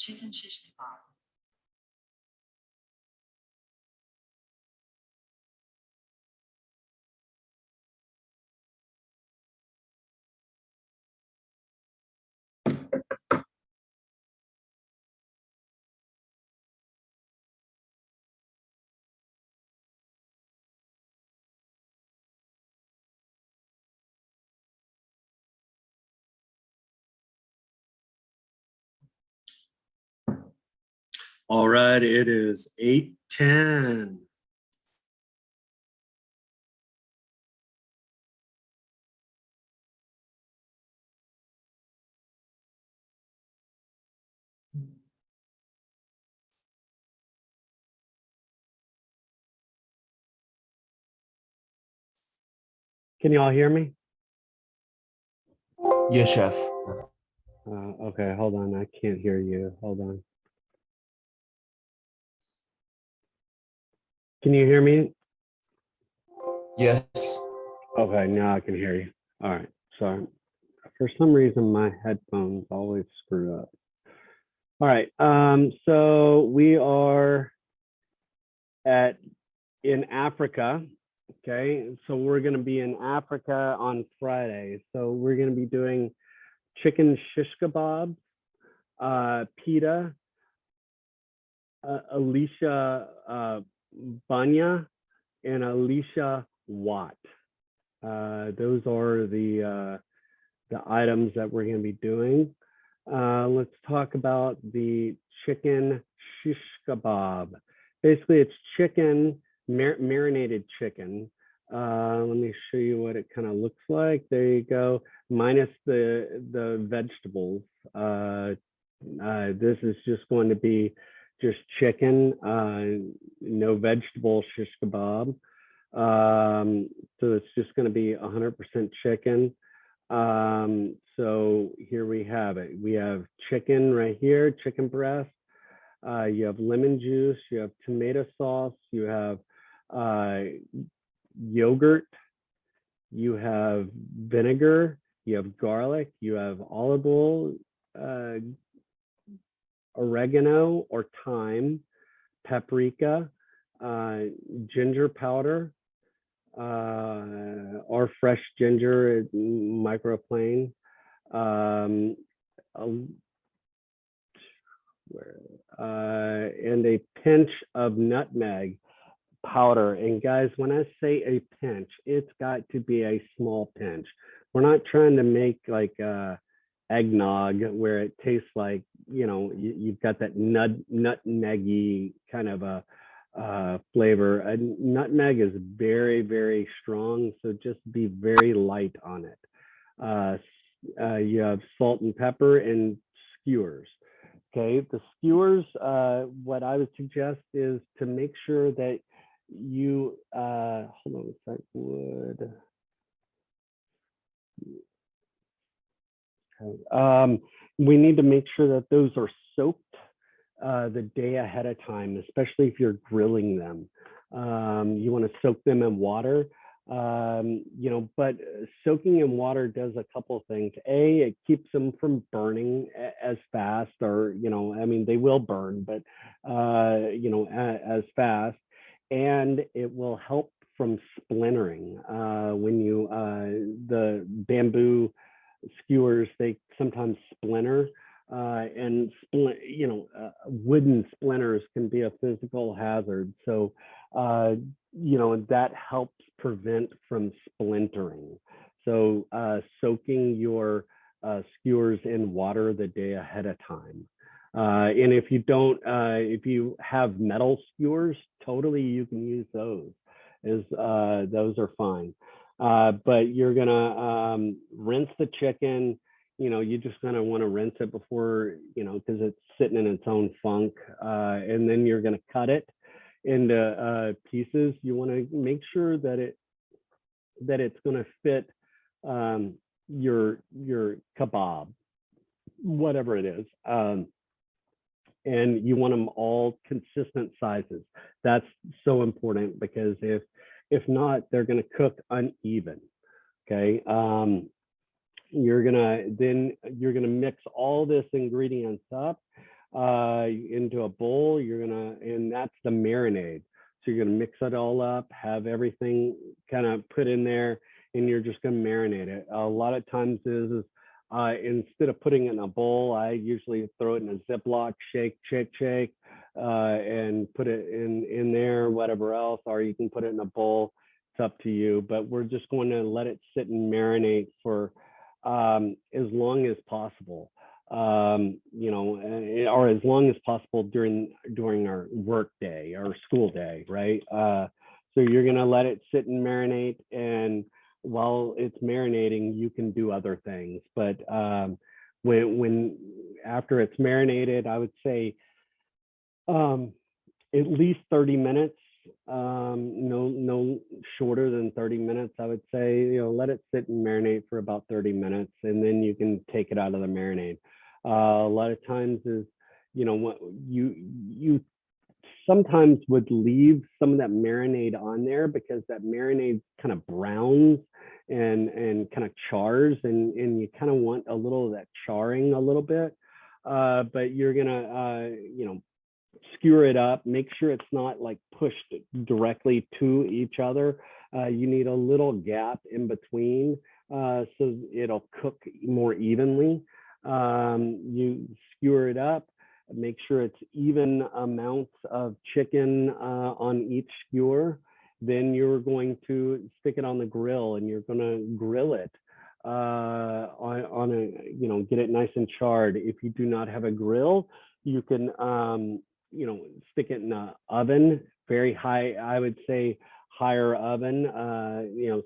chicken shish kebab, All right, it is 8:10. Can you all hear me? Yes, chef. Okay, hold on. I can't hear you. Hold on. Can you hear me? Yes. Okay, now I can hear you. All right, sorry. For some reason, my headphones always screw up. All right, so we are in Africa. Okay, so we're going to be in Africa on Friday. So we're going to be doing chicken shish kebab, pita, Alicia Banya, and Alicia Watt. Those are the items that we're going to be doing. Let's talk about the chicken shish kebab. Basically, it's chicken, marinated chicken. Let me show you what it kind of looks like. There you go, minus the vegetables. This is just going to be just chicken, no vegetable shish kebab. So it's just going to be 100% chicken. So here we have it. We have chicken right here, chicken breast. You have lemon juice, you have tomato sauce, you have yogurt, you have vinegar, you have garlic, you have olive oil, oregano or thyme, paprika, ginger powder, or fresh ginger, microplane, and a pinch of nutmeg powder. And guys, when I say a pinch, it's got to be a small pinch. We're not trying to make like eggnog where it tastes like, you know, you've got that nutmeggy kind of a flavor. Nutmeg is very, very strong, so just be very light on it. You have salt and pepper and skewers. Okay, the skewers, what I would suggest is to make sure that you, hold on a sec, okay. We need to make sure that those are soaked the day ahead of time, especially if you're grilling them. You want to soak them in water, you know, but soaking in water does a couple of things. A, it keeps them from burning as fast, or, you know, I mean, they will burn, but, you know, as fast. And it will help from splintering. When you, the bamboo skewers, they sometimes splinter. And you know, wooden splinters can be a physical hazard. So, you know, that helps prevent from splintering. So, soaking your skewers in water the day ahead of time. And if you don't, if you have metal skewers, totally you can use those. Those are fine. But you're gonna rinse the chicken. You know, you just kind of want to rinse it before, you know, because it's sitting in its own funk. And then you're going to cut it into pieces. You want to make sure that it's going to fit your kebab, whatever it is. And you want them all consistent sizes. That's so important, because if not, they're going to cook uneven. Okay. You're gonna mix all this ingredients up. into a bowl. And that's the marinade. So you're gonna mix it all up, have everything kind of put in there, and you're just gonna marinate it. A lot of times is instead of putting it in a bowl, I usually throw it in a Ziploc, shake, and put it in there, whatever else, or you can put it in a bowl. It's up to you, but we're just going to let it sit and marinate for as long as possible, or as long as possible during our work day or school day, right? So you're going to let it sit and marinate, and while it's marinating, you can do other things. But when after it's marinated, I would say at least 30 minutes, no shorter than 30 minutes, I would say. Let it sit and marinate for about 30 minutes, and then you can take it out of the marinade. A lot of times is, what you sometimes would leave some of that marinade on there because that marinade kind of browns and kind of chars, and you kind of want a little of that charring a little bit. But you're gonna skewer it up, make sure it's not like pushed directly to each other. You need a little gap in between so it'll cook more evenly. You skewer it up, make sure it's even amounts of chicken on each skewer. Then you're going to stick it on the grill, and you're going to grill it on a, get it nice and charred. If you do not have a grill, you can stick it in an oven, very high, I would say higher oven,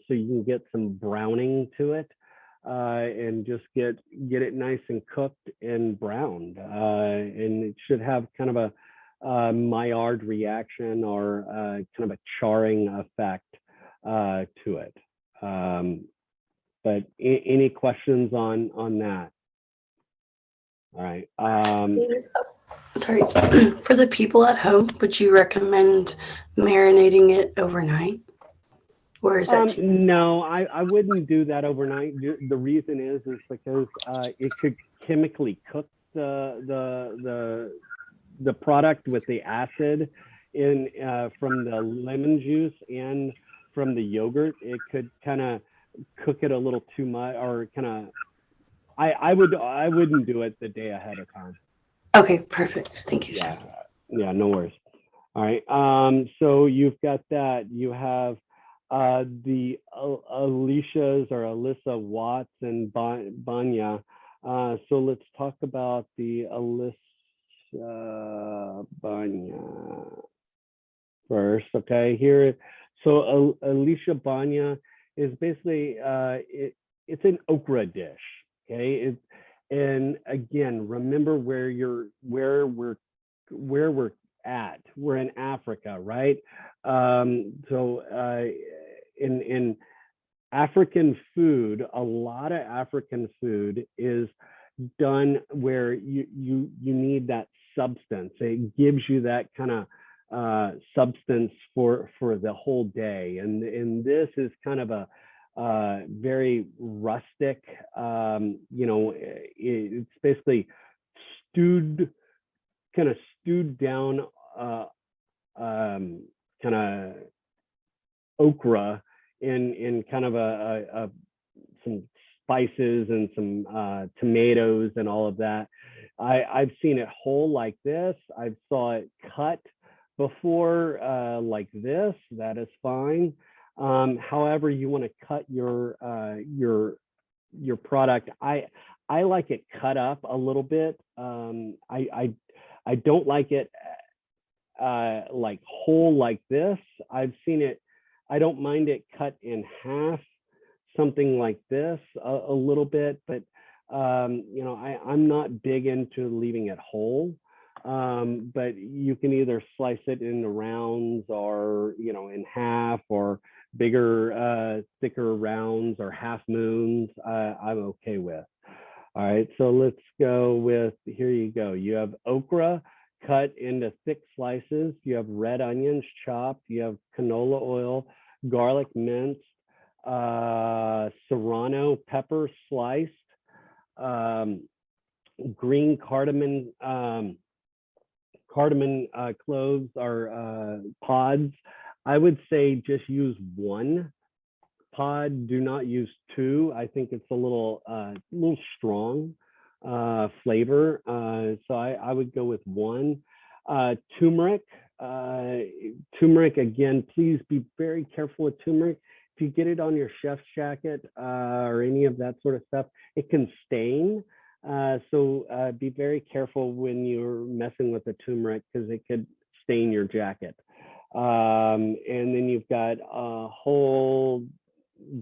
so you can get some browning to it, and just get it nice and cooked and browned. And it should have kind of a Maillard reaction, or kind of a charring effect to it. But any questions on that? All right. Sorry, for the people at home, would you recommend marinating it overnight? Or is that no, I wouldn't do that overnight. The reason is because it could chemically cook the product with the acid in from the lemon juice and from the yogurt. It could kind of cook it a little too much, or kind of. I wouldn't do it the day ahead of time. Okay, perfect. Thank you, Chef. Yeah, no worries. All right. So you've got that. You have the Alicia's or Alyssa Watts and Banya. So let's talk about the Alyssa Banya first. Okay, here. So Alicia Banya is basically it's an okra dish. Okay, and again, remember where we're at. We're in Africa, right? So in African food, a lot of African food is done where you need that substance. It gives you that kind of substance for the whole day, and this is kind of a very rustic, it's basically stewed down kind of okra in kind of some spices and some tomatoes and all of that. I've seen it whole like this. I've saw it cut before like this. That is fine. However you want to cut your product, I like it cut up a little bit. I don't like it like whole like this. I've seen it. I don't mind it cut in half, something like this, a little bit, but I'm not big into leaving it whole. But you can either slice it into rounds, or in half, or bigger, thicker rounds, or half moons. I'm okay with. All right, so let's go with, here you go. You have okra cut into thick slices. You have red onions chopped. You have canola oil, garlic minced, serrano pepper sliced, green cardamom cardamom cloves or pods, I would say just use one pod. Do not use two. I think it's a little strong flavor. So I would go with one. Turmeric. Turmeric, again, please be very careful with turmeric. If you get it on your chef's jacket or any of that sort of stuff, it can stain. So be very careful when you're messing with the turmeric because it could stain your jacket. And then you've got whole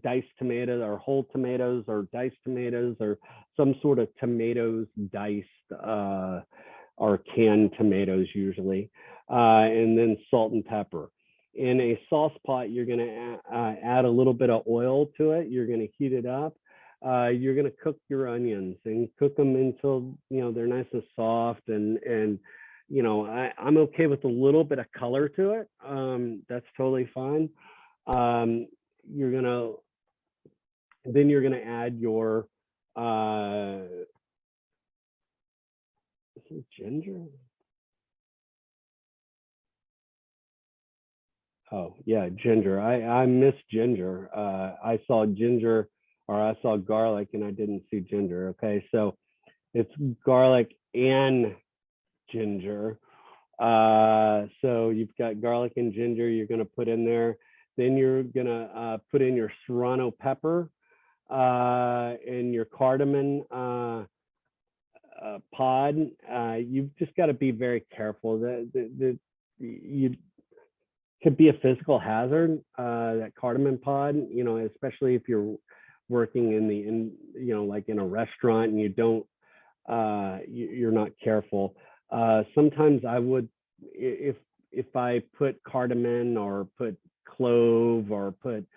diced tomatoes or whole tomatoes or diced tomatoes or some sort of tomatoes diced or canned tomatoes usually. And then salt and pepper. In a sauce pot, you're going to add a little bit of oil to it. You're going to heat it up. You're going to cook your onions and cook them until they're nice and soft. And I'm okay with a little bit of color to it. That's totally fine. You're gonna add your is it ginger? Oh yeah, ginger. I miss ginger. I saw ginger or I saw garlic and I didn't see ginger. Okay, so it's garlic and ginger. So you've got garlic and ginger you're going to put in there. Then you're going to put in your serrano pepper and your cardamom pod. You've just got to be very careful. You could be a physical hazard, that cardamom pod, especially if you're working like in a restaurant and you don't, you're not careful. Sometimes I would, if I put cardamom or put clove or put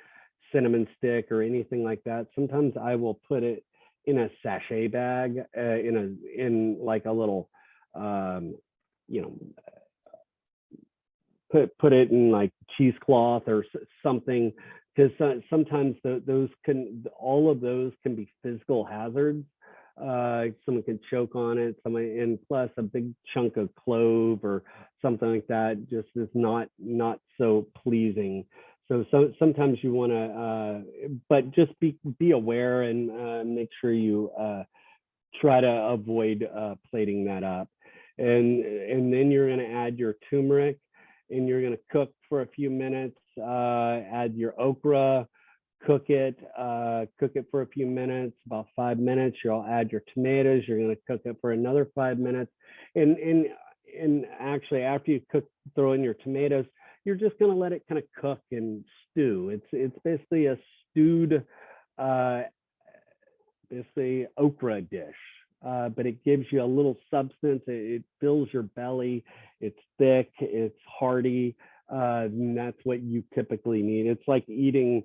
cinnamon stick or anything like that, sometimes I will put it in a sachet bag, in like a little, put it in like cheesecloth or something, because sometimes all of those can be physical hazards. Someone can choke on it, and plus a big chunk of clove or something like that just is not so pleasing. So sometimes you want to, but just be aware and make sure you try to avoid plating that up. And then you're going to add your turmeric, and you're going to cook for a few minutes. Add your okra. Cook it for a few minutes, about 5 minutes. You'll add your tomatoes. You're going to cook it for another 5 minutes. And actually, after you throw in your tomatoes, you're just going to let it kind of cook and stew. It's basically a stewed, basically okra dish, but it gives you a little substance. It fills your belly. It's thick. It's hearty. And that's what you typically need. It's like eating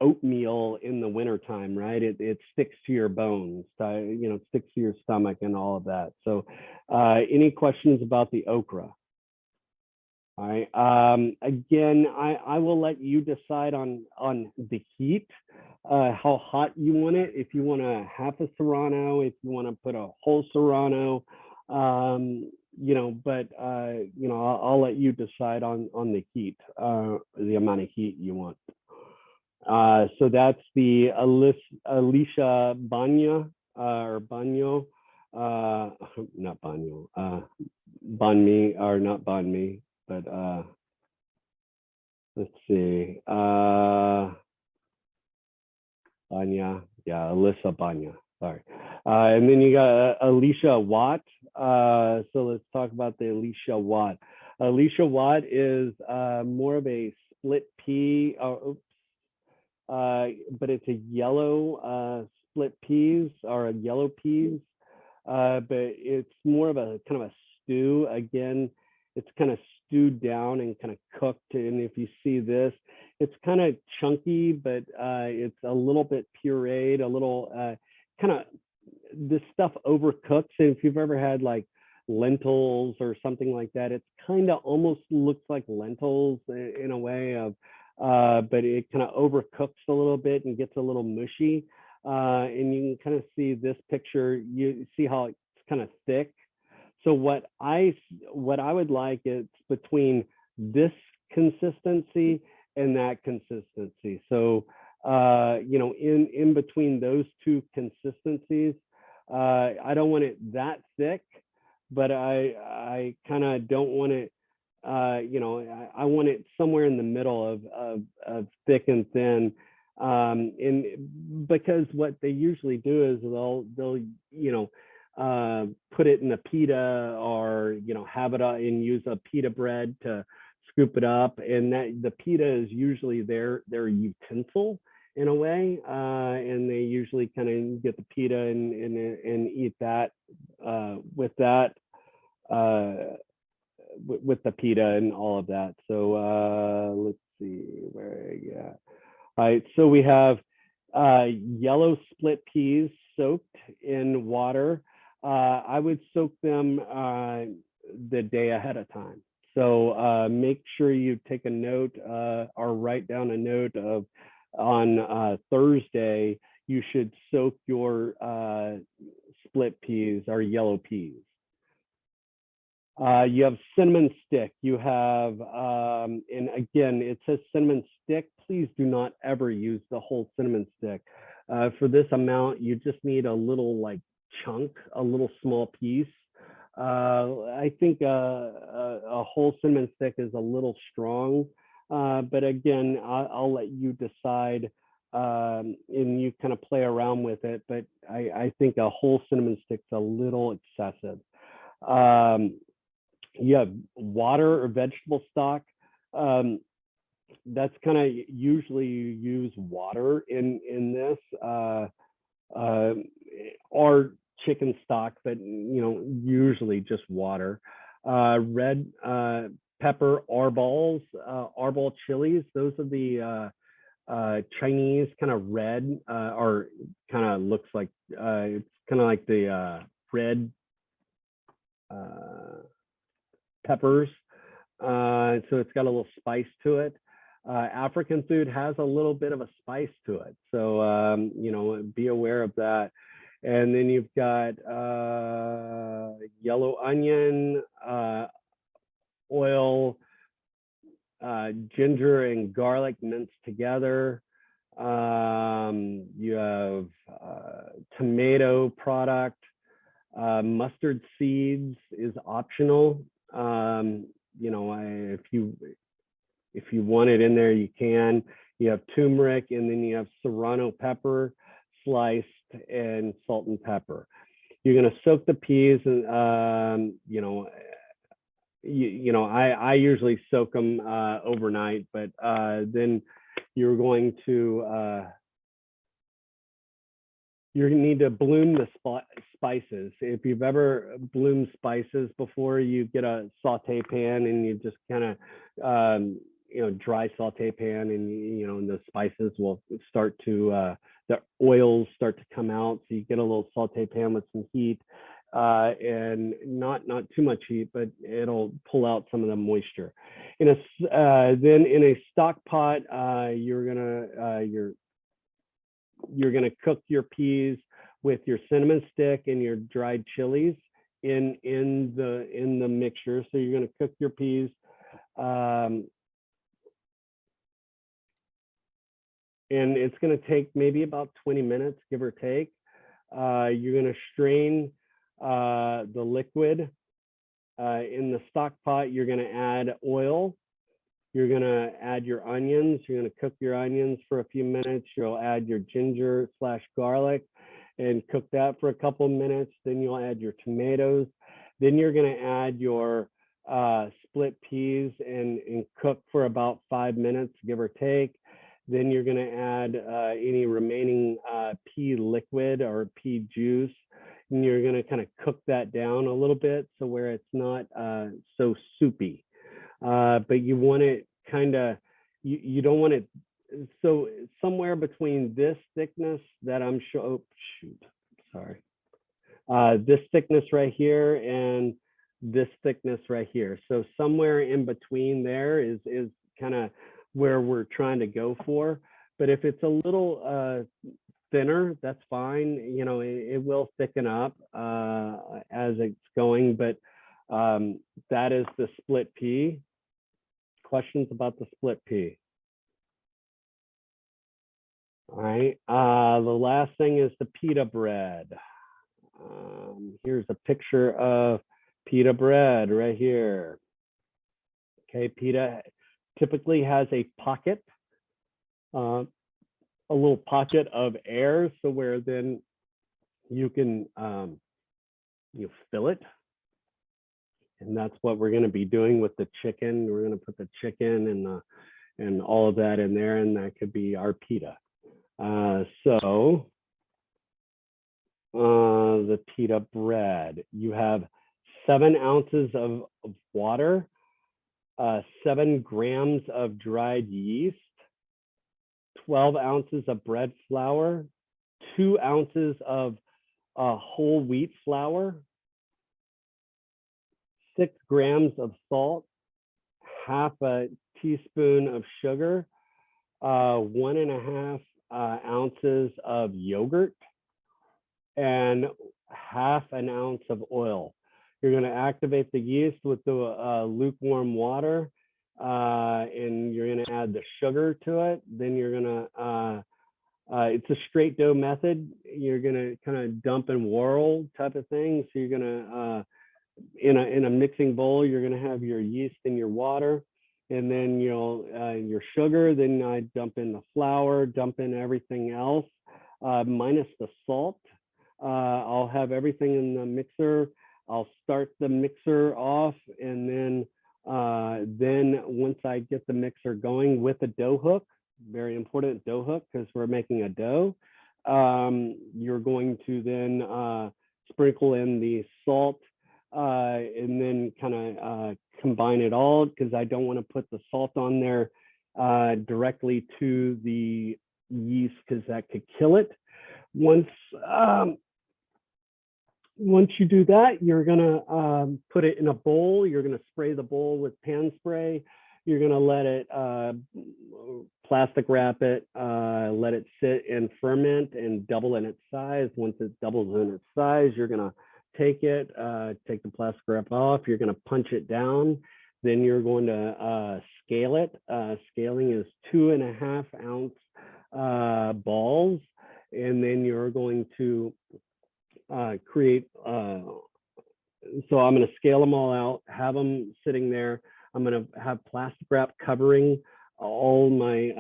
oatmeal in the wintertime, right? It sticks to your bones, it sticks to your stomach and all of that. So any questions about the okra? All right. Again, I will let you decide on the heat, how hot you want it. If you want a half a serrano, if you want to put a whole serrano, but I'll let you decide on the heat, the amount of heat you want. So that's the Alicia Banya or Banyo, not Banyo, Banh Mi, or not Banh Mi, but let's see, Banya, yeah, Alyssa Banya, sorry. And then you got Alicia Watt. So let's talk about the Alicia Watt. Alicia Watt is more of a split pea, but it's a yellow split peas or a yellow peas, but it's more of a kind of a stew. Again, it's kind of stewed down and kind of cooked. And if you see this, it's kind of chunky, but it's a little bit pureed, a little kind of, this stuff overcooks. And if you've ever had like lentils or something like that, it's kind of almost looks like lentils in a way of, but it kind of overcooks a little bit and gets a little mushy. And you can kind of see this picture, you see how it's kind of thick. So what I would like is between this consistency and that consistency. So you know, in between those two consistencies, I don't want it that thick, but I kind of don't want it. You know, I want it somewhere in the middle of thick and thin. And because what they usually do is they'll you know, put it in a pita, or you know, have it and use a pita bread to scoop it up, and that the pita is usually their utensil in a way, and they usually kind of get the pita and eat that with that, with the pita and all of that. So let's see where, yeah. All right, so we have yellow split peas soaked in water. I would soak them the day ahead of time. So make sure you take a note or write down a note of on Thursday, you should soak your split peas or yellow peas. You have cinnamon stick. You have, and again, it says cinnamon stick. Please do not ever use the whole cinnamon stick. For this amount, you just need a little like chunk, a little small piece. I think a whole cinnamon stick is a little strong, but again, I'll let you decide, and you kind of play around with it. But I think a whole cinnamon stick's a little excessive. You have water or vegetable stock. That's kind of usually you use water in this, or chicken stock, but you know, usually just water. Red pepper arbals, arbol chilies. Those are the Chinese kind of red, or kind of looks like it's kind of like the red peppers. So it's got a little spice to it. African food has a little bit of a spice to it. So, you know, be aware of that. And then you've got yellow onion, oil, ginger and garlic minced together. You have tomato product. Mustard seeds is optional. You know, if you want it in there, you can. You have turmeric, and then you have serrano pepper sliced, and salt and pepper. You're going to soak the peas, and you know, I usually soak them overnight, but then you're going to you need to bloom the spices. If you've ever bloomed spices before, you get a saute pan and you just kind of you know, dry saute pan, and you know, and the spices will start to the oils start to come out. So you get a little saute pan with some heat, and not too much heat, but it'll pull out some of the moisture. In a then in a stock pot, you're gonna cook your peas with your cinnamon stick and your dried chilies in the mixture. So you're gonna cook your peas. And it's going to take maybe about 20 minutes, give or take. You're going to strain the liquid. In the stock pot, you're going to add oil. You're going to add your onions. You're going to cook your onions for a few minutes. You'll add your ginger / garlic and cook that for a couple of minutes. Then you'll add your tomatoes. Then you're going to add your split peas and cook for about 5 minutes, give or take. Then you're going to add any remaining pea liquid or pea juice, and you're going to kind of cook that down a little bit so where it's not so soupy. But you want it kind of, you don't want it, so somewhere between this thickness that I'm this thickness right here and this thickness right here. So somewhere in between there is kind of where we're trying to go for. But if it's a little thinner, that's fine. You know, it will thicken up as it's going, but that is the split pea. Questions about the split pea? All right. The last thing is the pita bread. Here's a picture of pita bread right here. Okay, pita typically has a pocket, a little pocket of air, so where then you can you fill it. And that's what we're going to be doing with the chicken. We're going to put the chicken and all of that in there, and that could be our pita. The pita bread, you have 7 ounces of water, 7 grams of dried yeast, 12 ounces of bread flour, 2 ounces of whole wheat flour, 6 grams of salt, half a teaspoon of sugar, 1.5 ounces of yogurt, and half an ounce of oil. You're going to activate the yeast with the lukewarm water, and you're going to add the sugar to it. Then you're going to, it's a straight dough method. You're going to kind of dump and whirl type of thing. So you're going to, in a mixing bowl, you're going to have your yeast and your water, and then your sugar. Then I dump in the flour, dump in everything else, minus the salt. I'll have everything in the mixer. I'll start the mixer off, and then once I get the mixer going with a dough hook, very important dough hook because we're making a dough, you're going to then sprinkle in the salt, and then kind of combine it all, because I don't want to put the salt on there directly to the yeast, because that could kill it. Once you do that, you're gonna put it in a bowl. You're gonna spray the bowl with pan spray. You're gonna let it plastic wrap it, let it sit and ferment and double in its size. Once it doubles in its size, you're gonna take it, take the plastic wrap off. You're gonna punch it down. Then you're going to scale it. Scaling is 2.5 ounce balls, and then you're going to create, so I'm going to scale them all out, have them sitting there. I'm going to have plastic wrap covering all my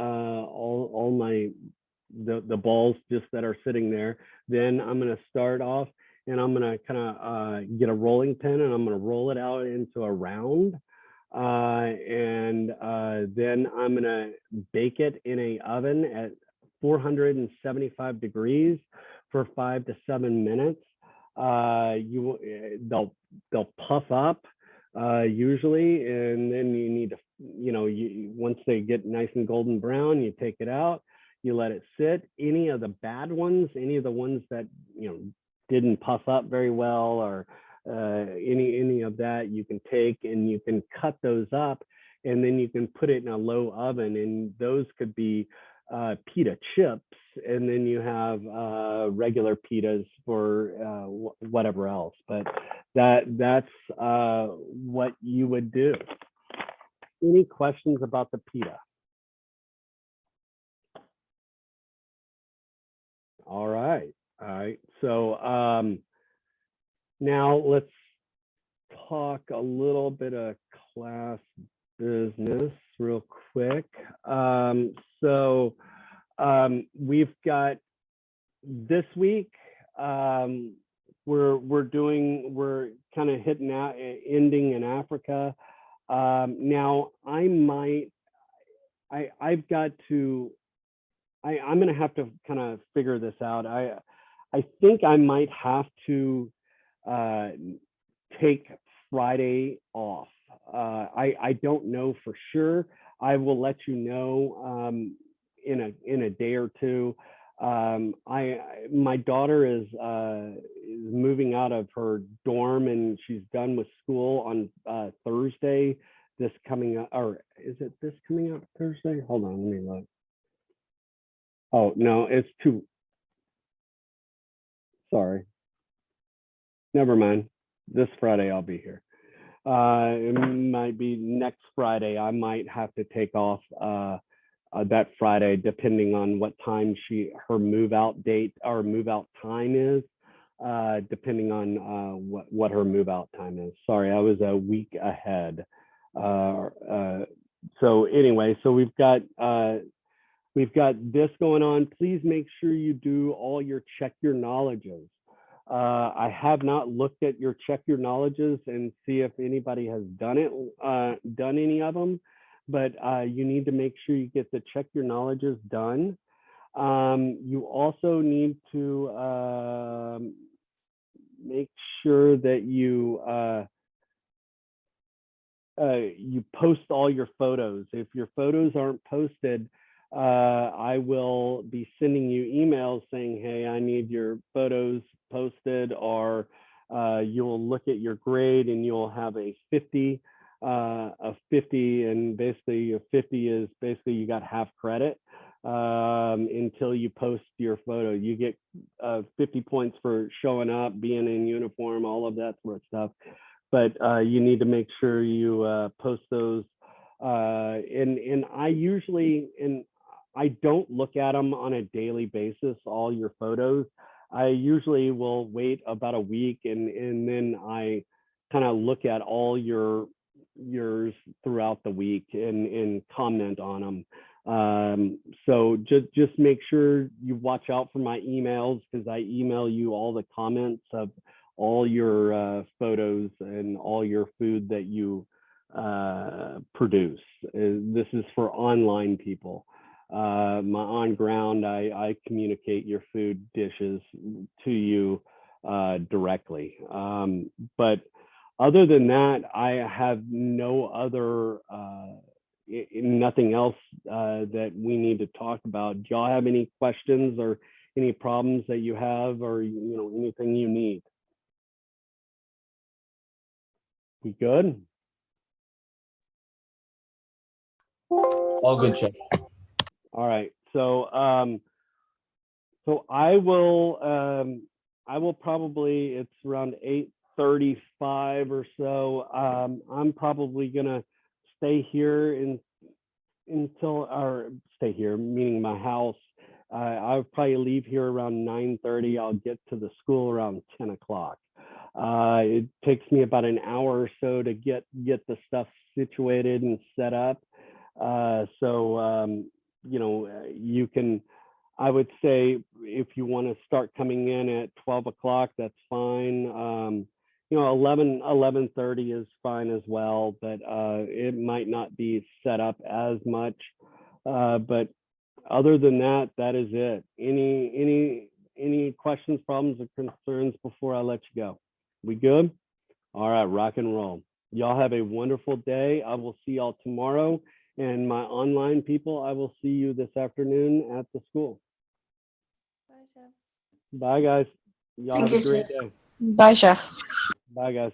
the balls just that are sitting there. Then I'm going to start off, and I'm going to kind of get a rolling pin, and I'm going to roll it out into a round, and then I'm going to bake it in a oven at 475 degrees for 5 to 7 minutes. They'll puff up usually, and then you need to, once they get nice and golden brown, you take it out, you let it sit. Any of the bad ones, any of the ones that didn't puff up very well, or any of that, you can take and you can cut those up, and then you can put it in a low oven, and those could be pita chips, and then you have regular pitas for whatever else. But that's what you would do. Any questions about the pita? All right. So now let's talk a little bit of class business real quick. We've got this week, we're kind of hitting out, ending in Africa. Now I'm going to have to kind of figure this out. I think I might have to take Friday off. I don't know for sure. I will let you know in a day or two. My daughter is moving out of her dorm, and she's done with school on Thursday. This coming up, or is it this coming up Thursday? Hold on, let me look. Oh no, it's Sorry. Never mind. This Friday I'll be here. It might be next Friday. I might have to take off that Friday, depending on what time her move out date or move out time is, depending on what her move out time is. Sorry, I was a week ahead. So anyway, so we've got this going on. Please make sure you do all your check your knowledges. I have not looked at your check your knowledges and see if anybody has done any of them, but you need to make sure you get the check your knowledges done. You also need to make sure that you post all your photos. If your photos aren't posted, I will be sending you emails saying, hey, I need your photos posted, or you'll look at your grade and you'll have a 50, and basically a 50 is basically you got half credit until you post your photo. You get 50 points for showing up, being in uniform, all of that sort of stuff. But you need to make sure you post those. And I usually, and I don't look at them on a daily basis, all your photos. I usually will wait about a week and then I kind of look at all yours throughout the week and comment on them. So just make sure you watch out for my emails, because I email you all the comments of all your photos and all your food that you produce. This is for online people. My on ground, I communicate your food dishes to you directly. But other than that, I have no other, nothing else that we need to talk about. Do y'all have any questions or any problems that you have, or anything you need? We good? All good, Chef. All right. So so I will probably, it's around 8:35 or so. I'm probably gonna stay here stay here, meaning my house. I'll probably leave here around 9:30. I'll get to the school around 10 o'clock. It takes me about an hour or so to get the stuff situated and set up. You can, I would say, if you want to start coming in at 12 o'clock, that's fine. 11:30 is fine as well, but it might not be set up as much. But other than that, that is it. Any questions, problems, or concerns before I let you go? We good? All right, rock and roll. Y'all have a wonderful day. I will see y'all tomorrow. And my online people, I will see you this afternoon at the school. Bye, Chef. Bye, guys. Y'all Thank have a you, great Chef. day. Bye, Chef. Bye, guys.